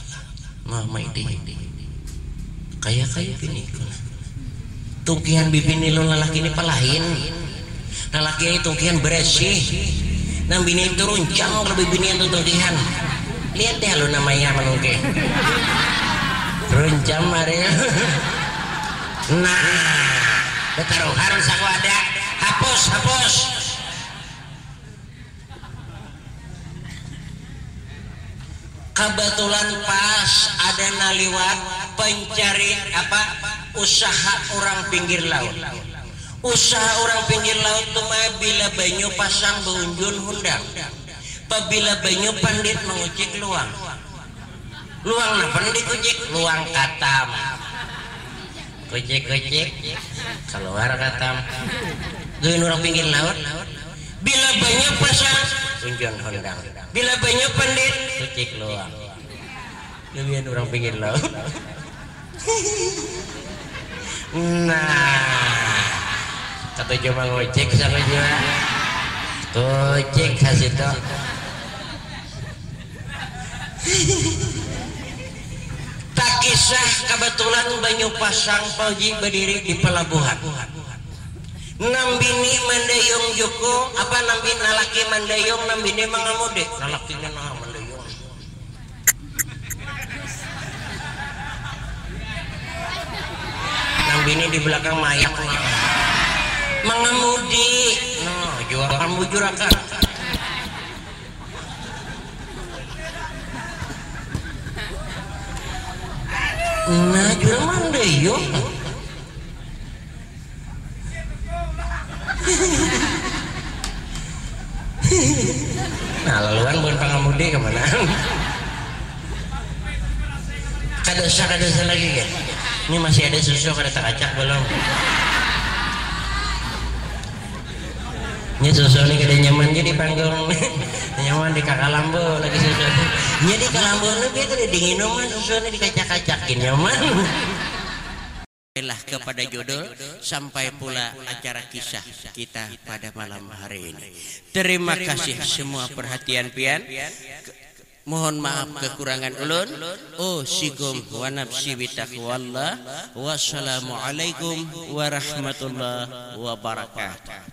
mama ini kayak bini. Tungkihan bibini lu lalaki ini palahin. Lalaki ini tungkihan bersih. Nang bini itu runcang kalau bibini itu tungkihan. Lihat deh lu namanya menungke. Runcang Maria. Nah, betaruhan saku ada. Hapus. Kebetulan pas ada naliwat pencari usaha orang pinggir laut. Usaha orang pinggir laut tuh mah bila banyu pasang beunjun hundang. Apabila banyu pandit mengucik luang. Luang nah pandit ucik luang katam. Kucik keluar katam. Geun orang pinggir laut. Bila banyu pasang beunjun hundang. Bila banyu pandit ucik luang. Lebihan orang pinggir laut. Nah, kata cuma ngocek sama juga. Ngocek kasih toh. Tak kisah kebetulan banyu pasang pauji berdiri di pelabuhan. Nambini mandayung juku nambin nalaki mandayung nambini mangamude. Nalakinya nah mandayung. Nambini di belakang mayak mengemudi jualan bujurakan. Nah jual mandayung. Nah laluan bukan pengemudi kemana? Kada lagi ya. Ini masih ada susu kada tak acak belum? Ini susu ini kada nyaman jadi panggung. Nyaman di kakalambo lagi susu. Jadi kalambo lebih kada dingin mah susu ini dikacak-kacakin nyaman. Kepada judul sampai pula acara kisah kita pada malam hari ini. Terima kasih semua perhatian pian. Mohon maaf kekurangan ulun. Usikum wa nafsi bitaqwallah. Wassalamualaikum warahmatullahi wabarakatuh.